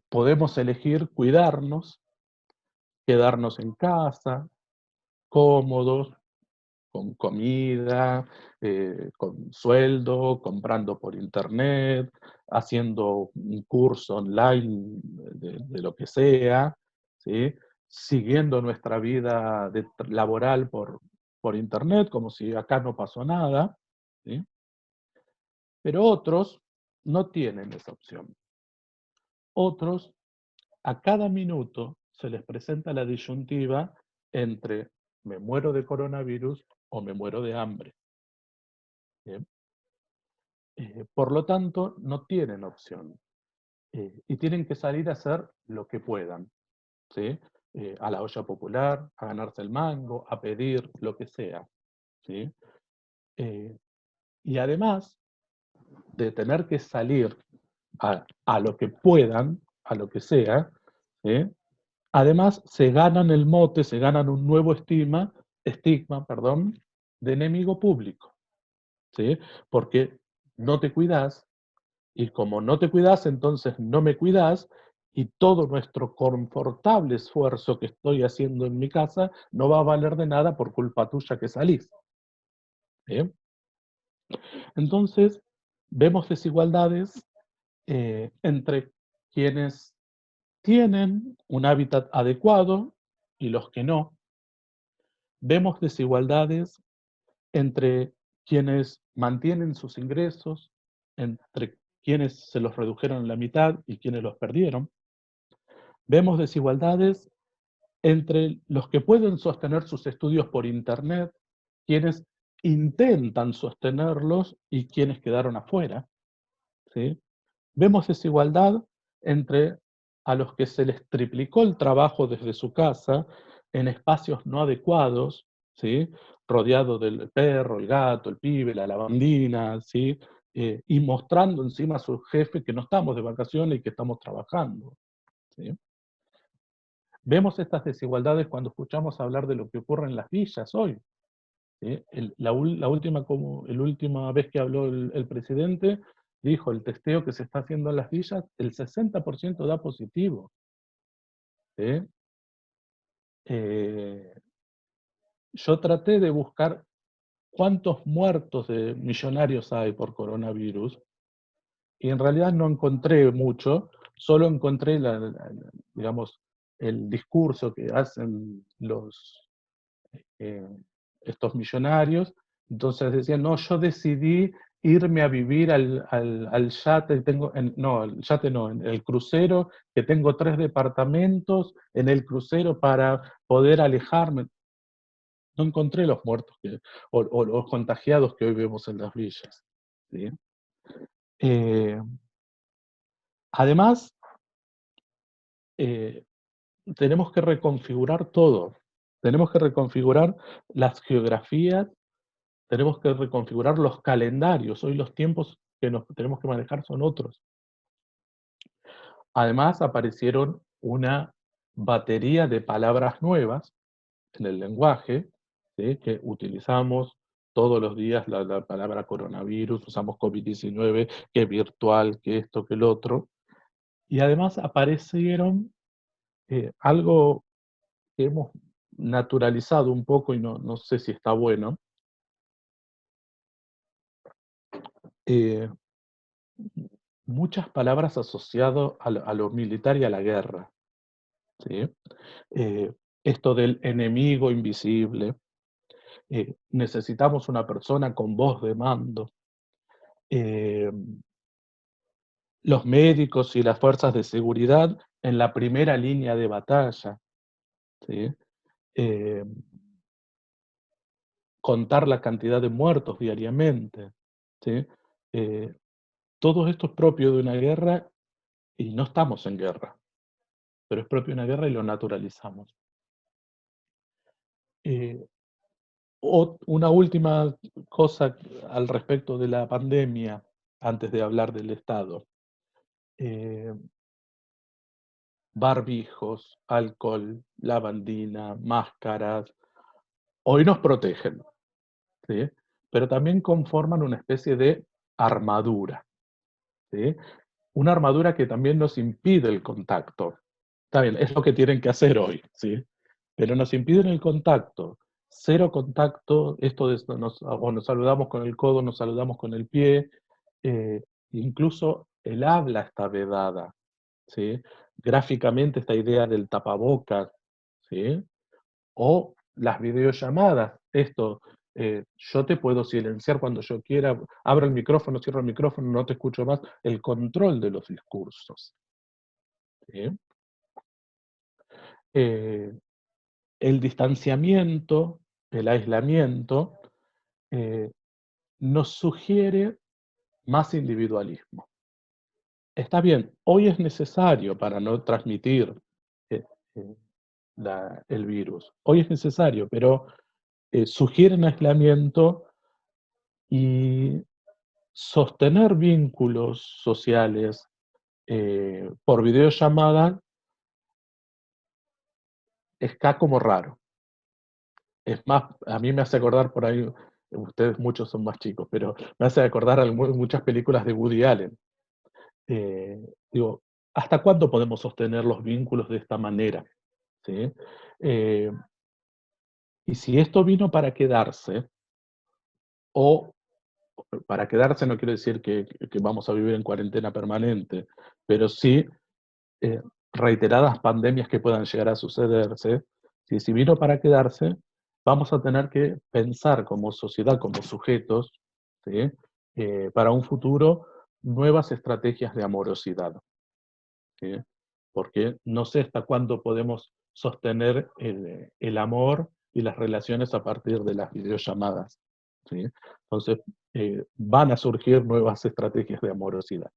[SPEAKER 2] podemos elegir cuidarnos, quedarnos en casa, cómodos, con comida, con sueldo, comprando por internet, haciendo un curso online de lo que sea, ¿sí? Siguiendo nuestra vida laboral por internet, como si acá no pasó nada, ¿sí? Pero otros no tienen esa opción. Otros, a cada minuto se les presenta la disyuntiva entre me muero de coronavirus o me muero de hambre. ¿Bien? Por lo tanto, no tienen opción y tienen que salir a hacer lo que puedan, ¿sí? A la olla popular, a ganarse el mango, a pedir lo que sea, ¿sí? Eh, y además de tener que salir a lo que puedan, a lo que sea, ¿sí? Además se ganan el mote, se ganan un nuevo estigma, perdón, de enemigo público, ¿sí? Porque no te cuidas, y como no te cuidas, entonces no me cuidas, y todo nuestro confortable esfuerzo que estoy haciendo en mi casa no va a valer de nada por culpa tuya que salís. ¿Bien? Entonces, vemos desigualdades entre quienes tienen un hábitat adecuado y los que no. Vemos desigualdades entre quienes mantienen sus ingresos, entre quienes se los redujeron a la mitad y quienes los perdieron. Vemos desigualdades entre los que pueden sostener sus estudios por Internet, quienes intentan sostenerlos y quienes quedaron afuera, ¿sí? Vemos desigualdad entre a los que se les triplicó el trabajo desde su casa en espacios no adecuados, ¿sí? Rodeado del perro, el gato, el pibe, la lavandina, ¿sí? Y mostrando encima a su jefe que no estamos de vacaciones y que estamos trabajando, ¿sí? Vemos estas desigualdades cuando escuchamos hablar de lo que ocurre en las villas hoy, ¿sí? La última vez que habló el presidente, dijo el testeo que se está haciendo en las villas, el 60% da positivo, ¿sí? Eh, yo traté de buscar cuántos muertos de millonarios hay por coronavirus y en realidad no encontré mucho, solo encontré digamos, el discurso que hacen eh, estos millonarios. Entonces decían, no, yo decidí irme a vivir al yate, no, el yate no, en el crucero, que tengo 3 departamentos en el crucero para poder alejarme. No encontré los muertos o los contagiados que hoy vemos en las villas, ¿sí? Eh, además, eh, tenemos que reconfigurar todo. Tenemos que reconfigurar las geografías. Tenemos que reconfigurar los calendarios. Hoy los tiempos que nos tenemos que manejar son otros. Además, aparecieron una batería de palabras nuevas en el lenguaje, ¿sí? Que utilizamos todos los días la palabra coronavirus, usamos COVID-19, que virtual, que esto, que el otro. Y además aparecieron algo que hemos naturalizado un poco y no sé si está bueno, eh, muchas palabras asociadas a lo militar y a la guerra, ¿sí? Esto del enemigo invisible, necesitamos una persona con voz de mando, eh, los médicos y las fuerzas de seguridad en la primera línea de batalla, ¿sí? Eh, contar la cantidad de muertos diariamente, ¿sí? Eh, todo esto es propio de una guerra y no estamos en guerra, pero es propio de una guerra y lo naturalizamos. Eh, una última cosa al respecto de la pandemia, antes de hablar del Estado. Eh, Barbijos, alcohol, lavandina, máscaras, hoy nos protegen, ¿sí? Pero también conforman una especie de armadura, ¿sí? Una armadura que también nos impide el contacto. Está bien, es lo que tienen que hacer hoy, ¿sí? Pero nos impiden el contacto. Cero contacto, esto de o nos saludamos con el codo, nos saludamos con el pie, incluso el habla está vedada, ¿sí? Gráficamente esta idea del tapabocas, ¿sí? O las videollamadas, esto, yo te puedo silenciar cuando yo quiera, abro el micrófono, cierro el micrófono, no te escucho más, el control de los discursos, ¿sí? Eh, el distanciamiento, el aislamiento, eh, nos sugiere más individualismo. Está bien, hoy es necesario para no transmitir eh, eh, el virus, hoy es necesario, pero sugieren aislamiento y sostener vínculos sociales por videollamada está como raro. Es más, a mí me hace acordar por ahí, ustedes muchos son más chicos, pero me hace acordar muchas películas de Woody Allen. Digo, ¿hasta cuándo podemos sostener los vínculos de esta manera? ¿Sí? Eh, y si esto vino para quedarse, o para quedarse no quiero decir que vamos a vivir en cuarentena permanente, pero sí eh, reiteradas pandemias que puedan llegar a sucederse, si vino para quedarse, vamos a tener que pensar como sociedad, como sujetos, ¿sí? Para un futuro, nuevas estrategias de amorosidad, ¿sí? Porque no sé hasta cuándo podemos sostener el amor y las relaciones a partir de las videollamadas, ¿sí? Entonces, van a surgir nuevas estrategias de amorosidad.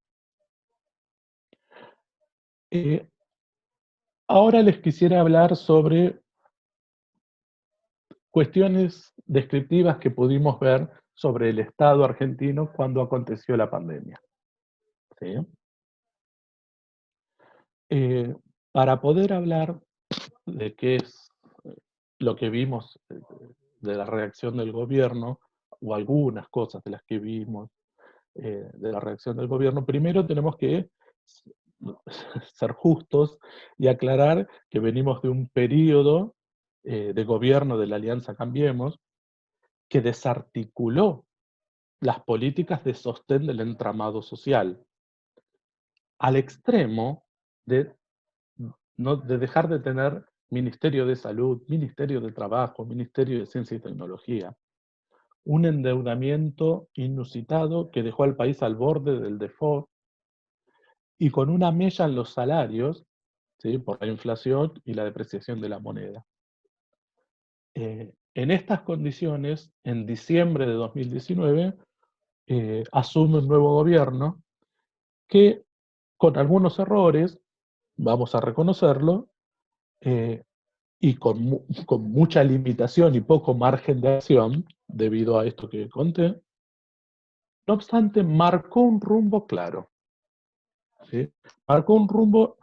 [SPEAKER 2] Eh, Ahora les quisiera hablar sobre cuestiones descriptivas que pudimos ver sobre el Estado argentino cuando aconteció la pandemia, ¿sí? Eh, para poder hablar de qué es lo que vimos de la reacción del gobierno, o algunas cosas de las que vimos de la reacción del gobierno, primero tenemos que ser justos y aclarar que venimos de un periodo de gobierno de la Alianza Cambiemos que desarticuló las políticas de sostén del entramado social, al extremo de, de dejar de tener Ministerio de Salud, Ministerio de Trabajo, Ministerio de Ciencia y Tecnología, un endeudamiento inusitado que dejó al país al borde del default y con una mella en los salarios, ¿sí? Por la inflación y la depreciación de la moneda. En estas condiciones, en diciembre de 2019, asume un nuevo gobierno que, con algunos errores, vamos a reconocerlo, eh, y con mucha limitación y poco margen de acción, debido a esto que conté, no obstante, marcó un rumbo claro, ¿sí? Marcó un rumbo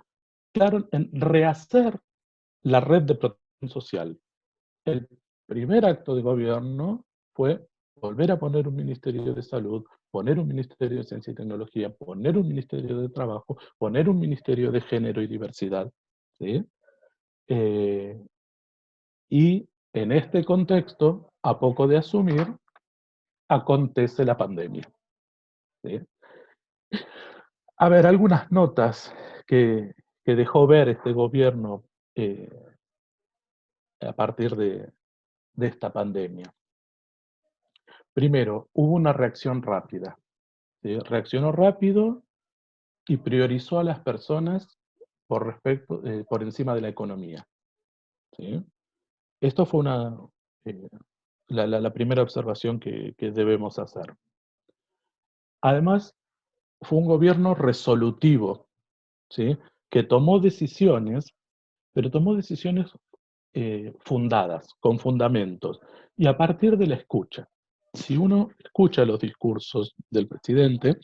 [SPEAKER 2] claro en rehacer la red de protección social. El primer acto de gobierno fue volver a poner un Ministerio de Salud, poner un Ministerio de Ciencia y Tecnología, poner un Ministerio de Trabajo, poner un Ministerio de Género y Diversidad, ¿sí? Eh, y en este contexto, a poco de asumir, acontece la pandemia, ¿sí? A ver, algunas notas que dejó ver este gobierno eh, a partir de esta pandemia. Primero, hubo una reacción rápida, ¿sí? Reaccionó rápido y priorizó a las personas por encima de la economía, ¿sí? Esto fue eh, la primera observación que debemos hacer. Además, fue un gobierno resolutivo, ¿sí? Que tomó decisiones, pero tomó decisiones fundadas, con fundamentos, y a partir de la escucha. Si uno escucha los discursos del presidente,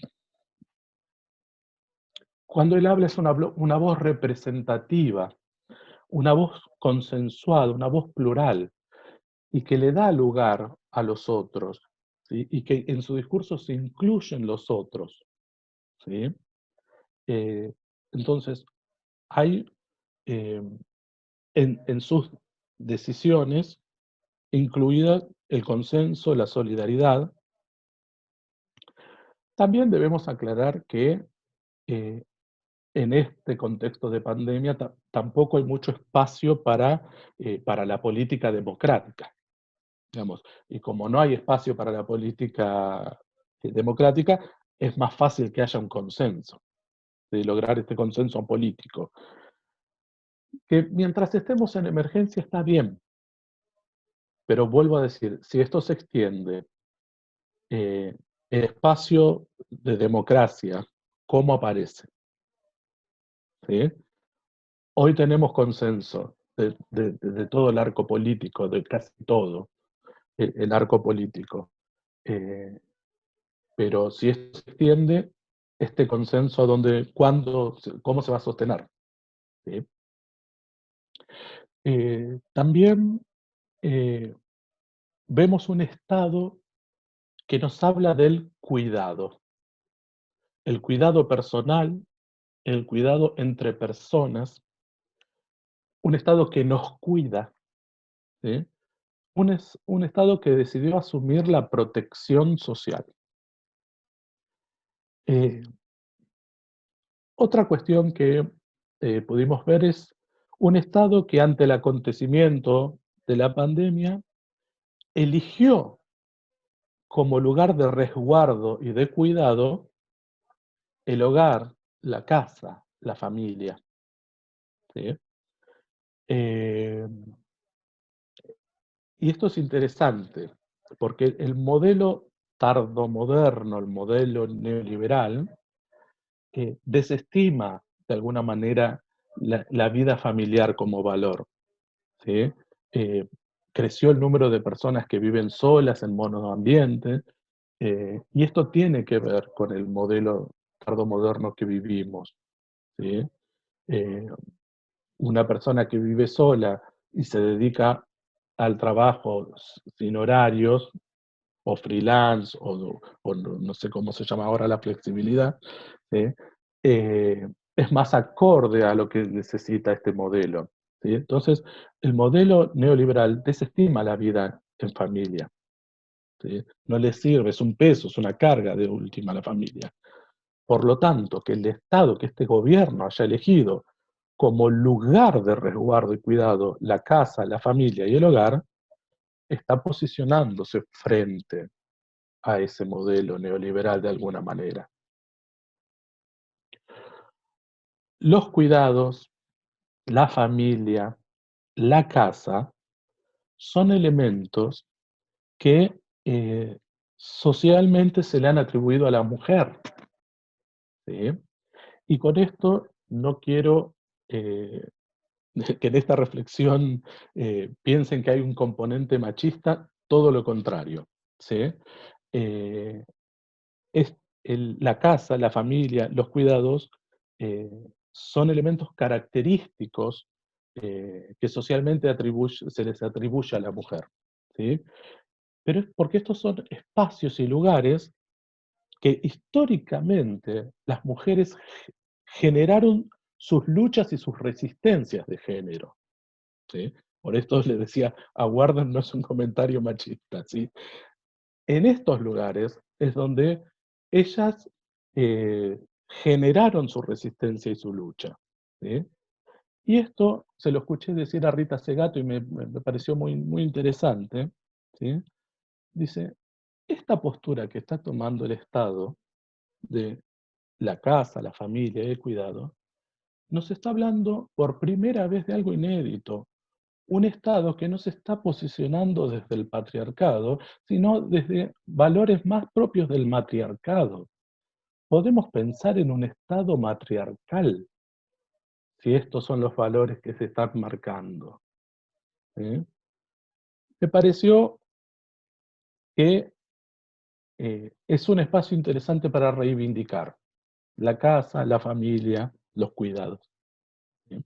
[SPEAKER 2] cuando él habla es una voz representativa, una voz consensuada, una voz plural, y que le da lugar a los otros, ¿sí? Y que en su discurso se incluyen los otros, ¿sí? Eh, entonces, hay eh, en sus decisiones incluida el consenso, la solidaridad. También debemos aclarar que eh, en este contexto de pandemia tampoco hay mucho espacio para la política democrática, digamos. Y como no hay espacio para la política democrática, es más fácil que haya un consenso, de lograr este consenso político. Que mientras estemos en emergencia está bien, pero vuelvo a decir, si esto se extiende, eh, el espacio de democracia, ¿cómo aparece? ¿Sí? Hoy tenemos consenso de todo el arco político, de casi todo el arco político. Eh, pero si esto se extiende, este consenso, ¿cómo se va a sostener? ¿Sí? También vemos un Estado que nos habla del cuidado, el cuidado personal, el cuidado entre personas, un Estado que nos cuida, ¿sí? Un Estado que decidió asumir la protección social. Eh, Otra cuestión que pudimos ver es un Estado que ante el acontecimiento de la pandemia eligió como lugar de resguardo y de cuidado el hogar, la casa, la familia, ¿sí? Eh, y esto es interesante, porque el modelo tardomoderno, el modelo neoliberal, desestima de alguna manera la vida familiar como valor, ¿sí? Eh, Creció el número de personas que viven solas en monoambientes, y esto tiene que ver con el modelo tardomoderno que vivimos, ¿sí? Eh, una persona que vive sola y se dedica al trabajo sin horarios, o freelance, o no sé cómo se llama ahora la flexibilidad, ¿sí? Es más acorde a lo que necesita este modelo, ¿sí? Entonces, el modelo neoliberal desestima la vida en familia, ¿sí? No le sirve, es un peso, es una carga de última a la familia. Por lo tanto, que el Estado, que este gobierno haya elegido como lugar de resguardo y cuidado la casa, la familia y el hogar, está posicionándose frente a ese modelo neoliberal de alguna manera. Los cuidados, la familia, la casa, son elementos que socialmente se le han atribuido a la mujer, ¿sí? Y con esto no quiero eh, que en esta reflexión piensen que hay un componente machista, todo lo contrario, ¿sí? Eh, es la casa, la familia, los cuidados, eh, son elementos característicos que socialmente se les atribuye a la mujer, ¿sí? Pero es porque estos son espacios y lugares que históricamente las mujeres generaron sus luchas y sus resistencias de género, ¿sí? Por esto les decía, aguarden, no es un comentario machista, ¿sí? En estos lugares es donde ellas generaron su resistencia y su lucha, ¿sí? Y esto se lo escuché decir a Rita Segato y me pareció muy, muy interesante, ¿sí? Dice, esta postura que está tomando el Estado de la casa, la familia y el cuidado, nos está hablando por primera vez de algo inédito, un Estado que no se está posicionando desde el patriarcado, sino desde valores más propios del matriarcado. Podemos pensar en un Estado matriarcal, si estos son los valores que se están marcando. ¿Sí? Me pareció que es un espacio interesante para reivindicar la casa, la familia, los cuidados. ¿Sí?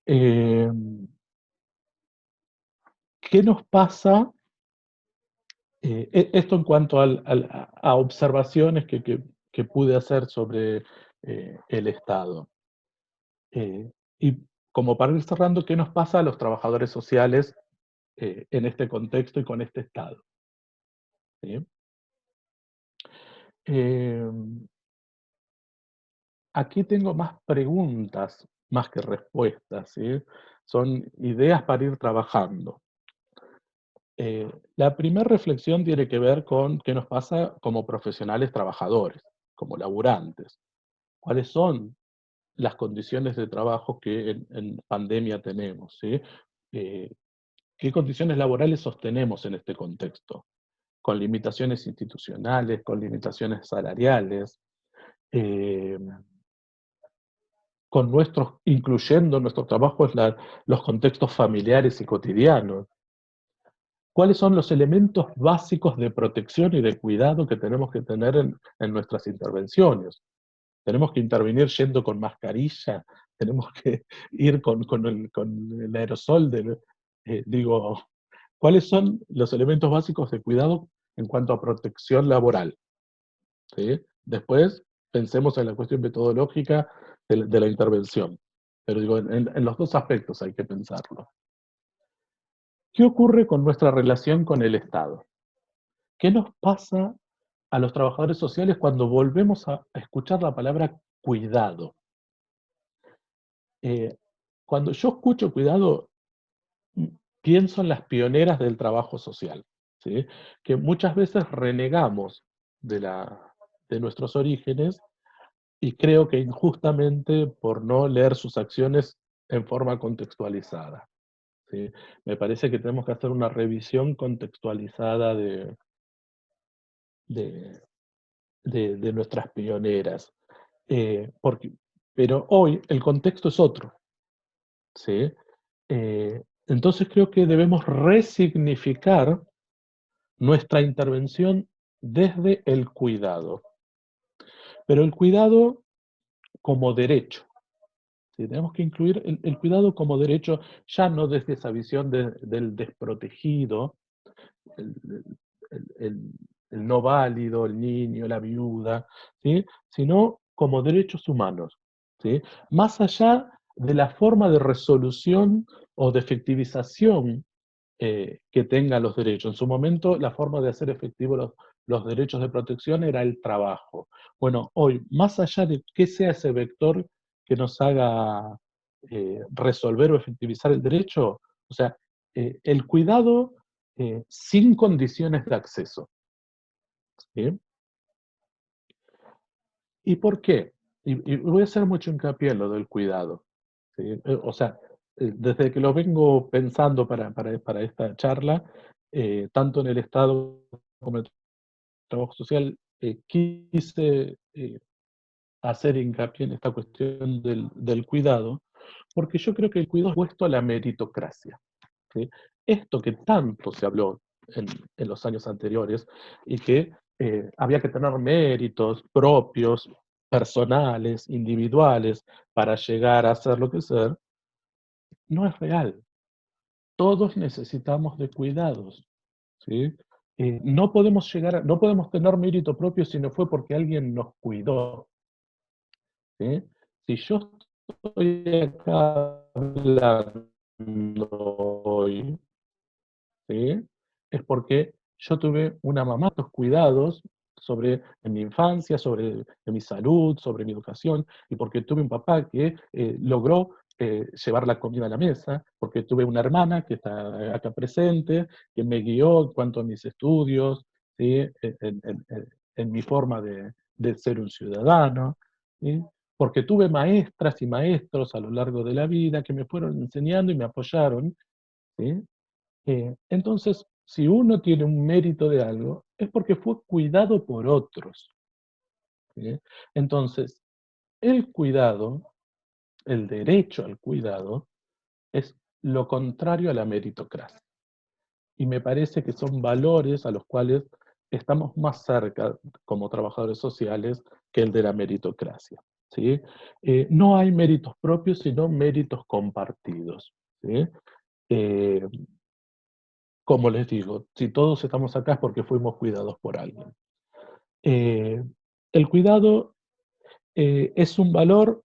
[SPEAKER 2] Eh, ¿Qué nos pasa? Esto en cuanto a observaciones que pude hacer sobre el Estado. Y como para ir cerrando, ¿qué nos pasa a los trabajadores sociales en este contexto y con este Estado? ¿Sí? Eh, Aquí tengo más preguntas, más que respuestas, ¿sí? Son ideas para ir trabajando. La primera reflexión tiene que ver con qué nos pasa como profesionales trabajadores, como laburantes. ¿Cuáles son las condiciones de trabajo que en pandemia tenemos? ¿Sí? Eh, ¿Qué condiciones laborales sostenemos en este contexto? Con limitaciones institucionales, con limitaciones salariales, eh, con nuestros, incluyendo nuestros trabajos los contextos familiares y cotidianos. ¿Cuáles son los elementos básicos de protección y de cuidado que tenemos que tener en nuestras intervenciones? ¿Tenemos que intervenir yendo con mascarilla? ¿Tenemos que ir con el aerosol? Digo, ¿cuáles son los elementos básicos de cuidado en cuanto a protección laboral? ¿Sí? Después, pensemos en la cuestión metodológica de la intervención. Pero digo, en los dos aspectos hay que pensarlo. ¿Qué ocurre con nuestra relación con el Estado? ¿Qué nos pasa a los trabajadores sociales cuando volvemos a escuchar la palabra cuidado? Eh, Cuando yo escucho cuidado, mm, pienso en las pioneras del trabajo social, ¿sí? Que muchas veces renegamos de nuestros orígenes y creo que injustamente por no leer sus acciones en forma contextualizada, ¿sí? Me parece que tenemos que hacer una revisión contextualizada de, de nuestras pioneras. Porque, pero hoy el contexto es otro, ¿sí? Entonces creo que debemos resignificar nuestra intervención desde el cuidado, pero el cuidado como derecho. ¿Sí? Tenemos que incluir el cuidado como derecho, ya no desde esa visión del desprotegido, el, el- el- el no válido, el niño, la viuda, ¿sí? Sino como derechos humanos, ¿sí? Más allá de la forma de resolución o de efectivización que tengan los derechos. En su momento, la forma de hacer efectivos los derechos de protección era el trabajo. Bueno, hoy, más allá de que sea ese vector que nos haga resolver o efectivizar el derecho, o sea, el cuidado sin condiciones de acceso. ¿Sí? ¿Y por qué? Y voy a hacer mucho hincapié en lo del cuidado. ¿Sí? O sea, desde que lo vengo pensando para esta charla, tanto en el Estado como en el trabajo social, quise hacer hincapié en esta cuestión del cuidado, porque yo creo que el cuidado es puesto a la meritocracia. ¿Sí? Esto que tanto se habló en los años anteriores y que había que tener méritos propios, personales, individuales, para llegar a ser lo que ser, no es real. Todos necesitamos de cuidados, ¿sí? No podemos no podemos tener mérito propio si no fue porque alguien nos cuidó, ¿sí? Si yo estoy acá hablando hoy, ¿sí? Es porque yo tuve una mamá, los cuidados, en mi infancia, sobre en mi salud, sobre mi educación, y porque tuve un papá que logró llevar la comida a la mesa, porque tuve una hermana que está acá presente, que me guió en cuanto a mis estudios, ¿sí? En mi forma de ser un ciudadano, ¿sí? Porque tuve maestras y maestros a lo largo de la vida que me fueron enseñando y me apoyaron, ¿sí? Entonces, si uno tiene un mérito de algo, es porque fue cuidado por otros, ¿sí? Entonces, el cuidado, el derecho al cuidado, es lo contrario a la meritocracia. Y me parece que son valores a los cuales estamos más cerca como trabajadores sociales que el de la meritocracia, ¿sí? No hay méritos propios, sino méritos compartidos, ¿sí? Eh, como les digo, si todos estamos acá es porque fuimos cuidados por alguien. Eh, el cuidado es un valor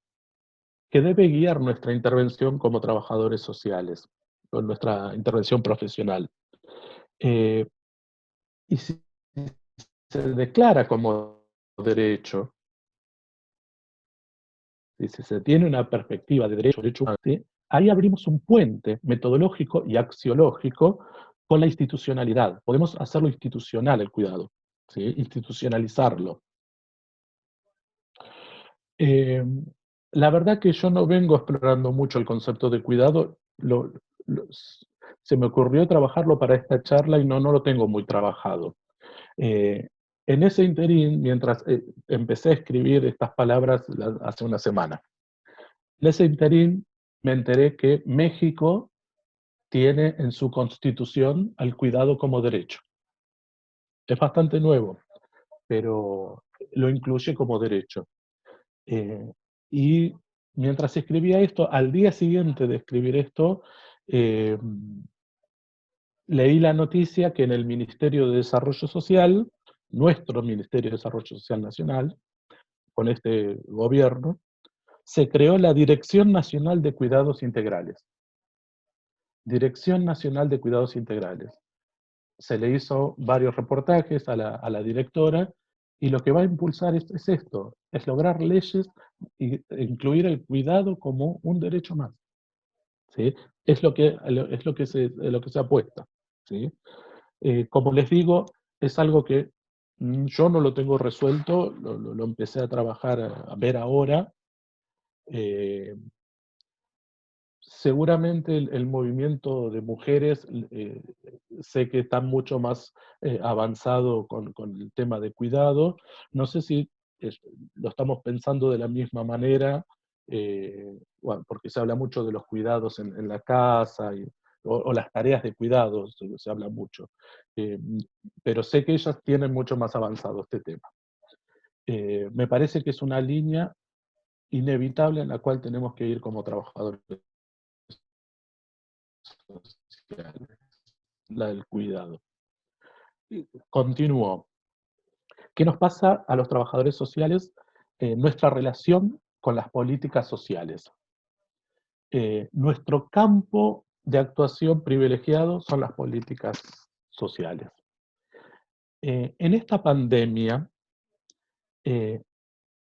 [SPEAKER 2] que debe guiar nuestra intervención como trabajadores sociales, o nuestra intervención profesional. Eh, y si se declara como derecho, si se tiene una perspectiva de derecho humano, ¿sí? Ahí abrimos un puente metodológico y axiológico con la institucionalidad. Podemos hacerlo institucional el cuidado, ¿sí? Institucionalizarlo. Eh, la verdad que yo no vengo explorando mucho el concepto de cuidado, se me ocurrió trabajarlo para esta charla y no lo tengo muy trabajado. Eh, en ese interín, mientras empecé a escribir estas palabras hace una semana, en ese interín me enteré que México tiene en su constitución al cuidado como derecho. Es bastante nuevo, pero lo incluye como derecho. Eh, y mientras escribía esto, al día siguiente de escribir esto, eh, leí la noticia que en el Ministerio de Desarrollo Social, nuestro Ministerio de Desarrollo Social Nacional, con este gobierno, se creó la Dirección Nacional de Cuidados Integrales. Dirección Nacional de Cuidados Integrales. Se le hizo varios reportajes a la directora y lo que va a impulsar es esto, es lograr leyes e incluir el cuidado como un derecho más, ¿sí? Es lo que se apuesta, ¿sí? Como les digo, es algo que yo no lo tengo resuelto, lo empecé a trabajar, a ver ahora. eh, Seguramente el movimiento de mujeres, sé que está mucho más avanzado con el tema de cuidado. No sé si es- lo estamos pensando de la misma manera, bueno, porque se habla mucho de los cuidados en la casa o las tareas de cuidados, se habla mucho. Eh, pero sé que ellas tienen mucho más avanzado este tema. Me parece que es una línea inevitable en la cual tenemos que ir como trabajadores sociales, la del cuidado. Continúo. ¿Qué nos pasa a los trabajadores sociales en nuestra relación con las políticas sociales? Nuestro campo de actuación privilegiado son las políticas sociales. En esta pandemia, eh,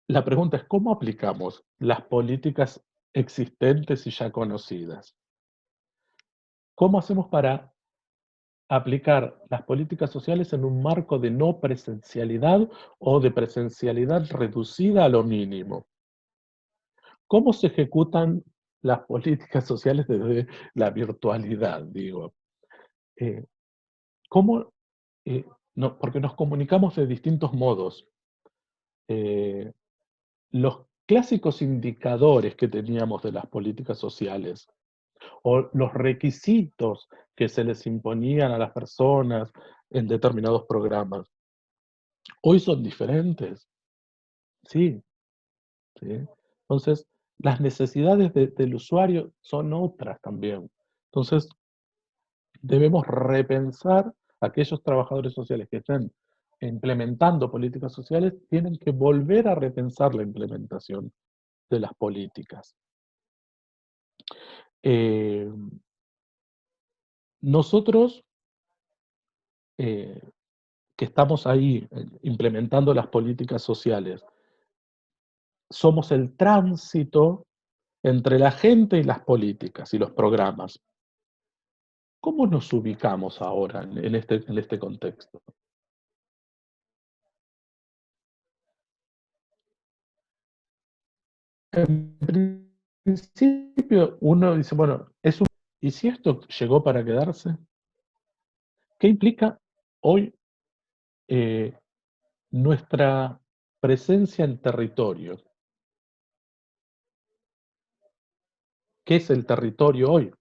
[SPEAKER 2] la pregunta es cómo aplicamos las políticas existentes y ya conocidas. ¿Cómo hacemos para aplicar las políticas sociales en un marco de no presencialidad o de presencialidad reducida a lo mínimo? ¿Cómo se ejecutan las políticas sociales desde la virtualidad, digo? Eh, ¿Cómo? Porque nos comunicamos de distintos modos. Eh, los clásicos indicadores que teníamos de las políticas sociales o los requisitos que se les imponían a las personas en determinados programas, hoy son diferentes, sí, sí. Entonces, las necesidades del usuario son otras también. Entonces, debemos repensar aquellos trabajadores sociales que estén implementando políticas sociales, tienen que volver a repensar la implementación de las políticas. Eh, nosotros, eh, que estamos ahí implementando las políticas sociales, somos el tránsito entre la gente y las políticas y los programas. ¿Cómo nos ubicamos ahora en este contexto? En principio uno dice, bueno, ¿y si esto llegó para quedarse? ¿Qué implica hoy eh, nuestra presencia en territorio? ¿Qué es el territorio hoy?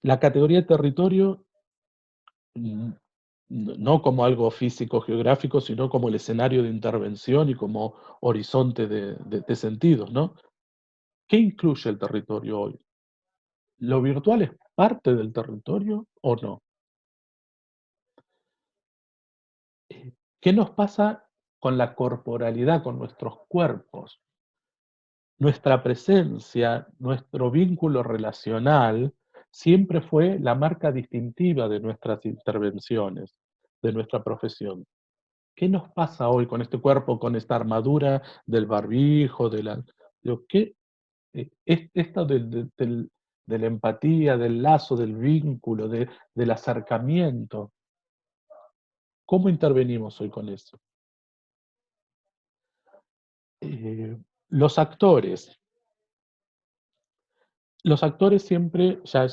[SPEAKER 2] La categoría de territorio, mm, no como algo físico geográfico, sino como el escenario de intervención y como horizonte de sentidos, ¿no? ¿Qué incluye el territorio hoy? ¿Lo virtual es parte del territorio o no? ¿Qué nos pasa con la corporalidad, con nuestros cuerpos? Nuestra presencia, nuestro vínculo relacional, siempre fue la marca distintiva de nuestras intervenciones, de nuestra profesión. ¿Qué nos pasa hoy con este cuerpo, con esta armadura del barbijo, ¿qué, esto de la empatía, del lazo, del vínculo, del acercamiento? ¿Cómo intervenimos hoy con eso? Eh, los actores. Los actores siempre, ya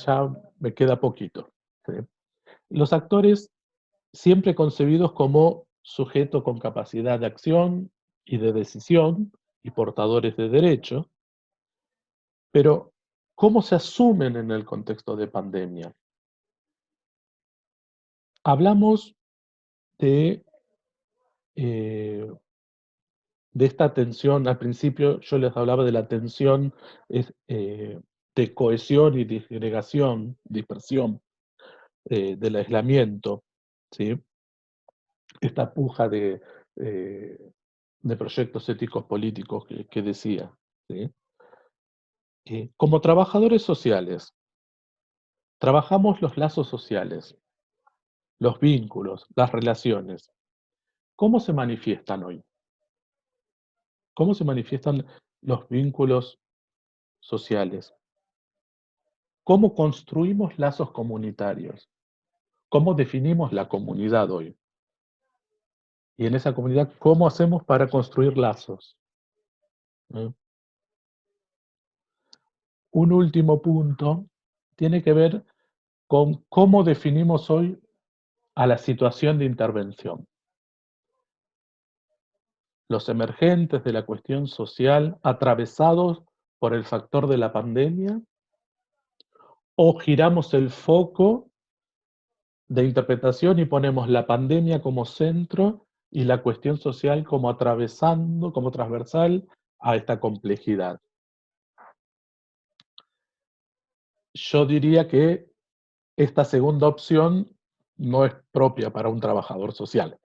[SPEAKER 2] me queda poquito. ¿Sí? Los actores siempre concebidos como sujetos con capacidad de acción y de decisión y portadores de derecho, pero ¿cómo se asumen en el contexto de pandemia? Hablamos de, eh, de esta tensión, al principio yo les hablaba de la tensión de cohesión y disgregación, dispersión, del aislamiento, ¿sí? Esta puja eh, de proyectos éticos políticos que decía. ¿Sí? Como trabajadores sociales, trabajamos los lazos sociales, los vínculos, las relaciones. ¿Cómo se manifiestan hoy? ¿Cómo se manifiestan los vínculos sociales? ¿Cómo construimos lazos comunitarios? ¿Cómo definimos la comunidad hoy? Y en esa comunidad, ¿cómo hacemos para construir lazos? ¿Eh? Un último punto tiene que ver con cómo definimos hoy a la situación de intervención. Los emergentes de la cuestión social atravesados por el factor de la pandemia, o giramos el foco de interpretación y ponemos la pandemia como centro y la cuestión social como atravesando, como transversal a esta complejidad. Yo diría que esta segunda opción no es propia para un trabajador social,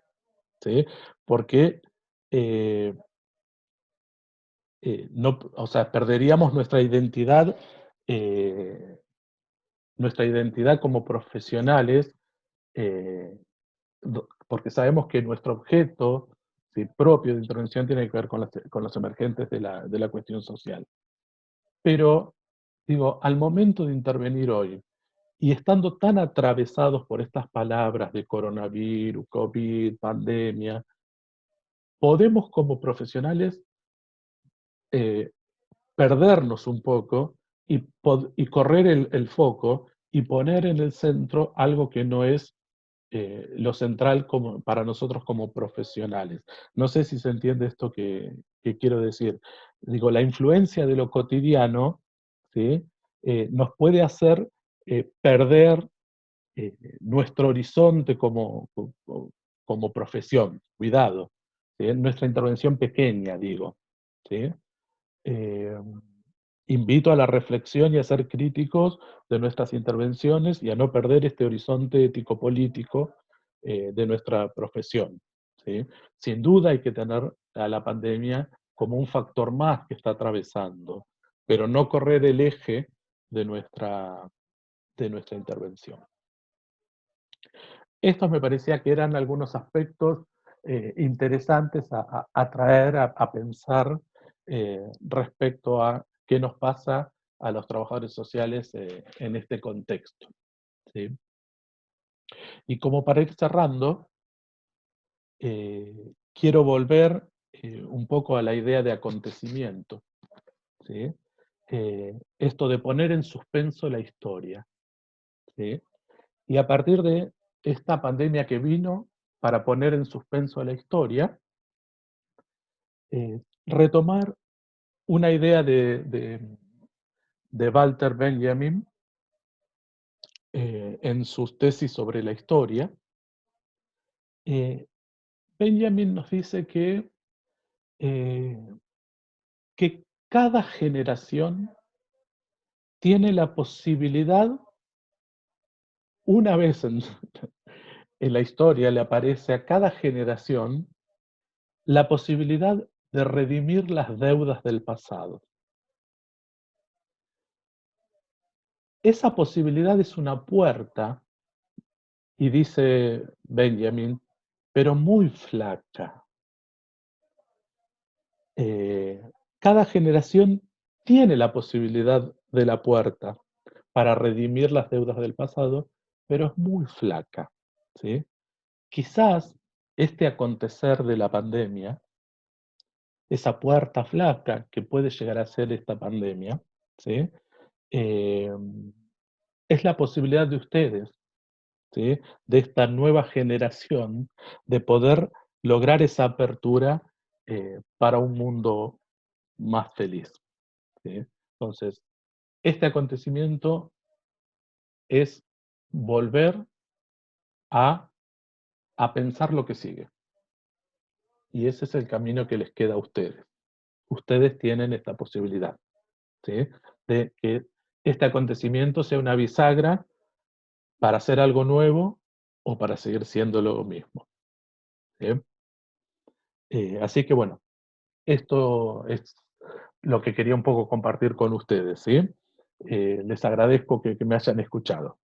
[SPEAKER 2] ¿sí? Porque eh, no, o sea, perderíamos eh, nuestra identidad como profesionales, eh, porque sabemos que nuestro objeto, ¿sí?, propio de intervención tiene que ver con los emergentes de la cuestión social. Pero, digo, al momento de intervenir hoy, y estando tan atravesados por estas palabras de coronavirus, COVID, pandemia, podemos como profesionales eh, perdernos un poco y correr el foco y poner en el centro algo que no es lo central como, para nosotros como profesionales. No sé si se entiende esto que quiero decir. Digo, la influencia de lo cotidiano, ¿sí?, nos puede hacer perder nuestro horizonte como profesión, cuidado, ¿sí?, nuestra intervención pequeña, digo, ¿sí? Eh, invito a la reflexión y a ser críticos de nuestras intervenciones y a no perder este horizonte ético-político de nuestra profesión, ¿sí? Sin duda hay que tener a la pandemia como un factor más que está atravesando, pero no correr el eje de nuestra intervención. Estos me parecía que eran algunos aspectos interesantes a traer, a pensar respecto a qué nos pasa a los trabajadores sociales en este contexto, ¿sí? Y como para ir cerrando, quiero volver un poco a la idea de acontecimiento, ¿sí? Esto de poner en suspenso la historia, ¿sí? Y a partir de esta pandemia que vino para poner en suspenso la historia, retomar una idea de Walter Benjamin en sus tesis sobre la historia. eh, Benjamin nos dice eh, que cada generación tiene la posibilidad, una vez en la historia le aparece a cada generación la posibilidad de redimir las deudas del pasado. Esa posibilidad es una puerta, y dice Benjamin, pero muy flaca. Cada generación tiene la posibilidad de la puerta para redimir las deudas del pasado, pero es muy flaca, ¿sí? Quizás este acontecer de la pandemia, esa puerta flaca que puede llegar a ser esta pandemia, ¿sí? Eh, es la posibilidad de ustedes, ¿sí? De esta nueva generación, de poder lograr esa apertura para un mundo más feliz, ¿sí? Entonces, este acontecimiento es volver a, a pensar lo que sigue. Y ese es el camino que les queda a ustedes. Ustedes tienen esta posibilidad, ¿sí? De que este acontecimiento sea una bisagra para hacer algo nuevo o para seguir siendo lo mismo, ¿sí? Así que bueno, esto es lo que quería un poco compartir con ustedes, ¿sí? Les agradezco que me hayan escuchado.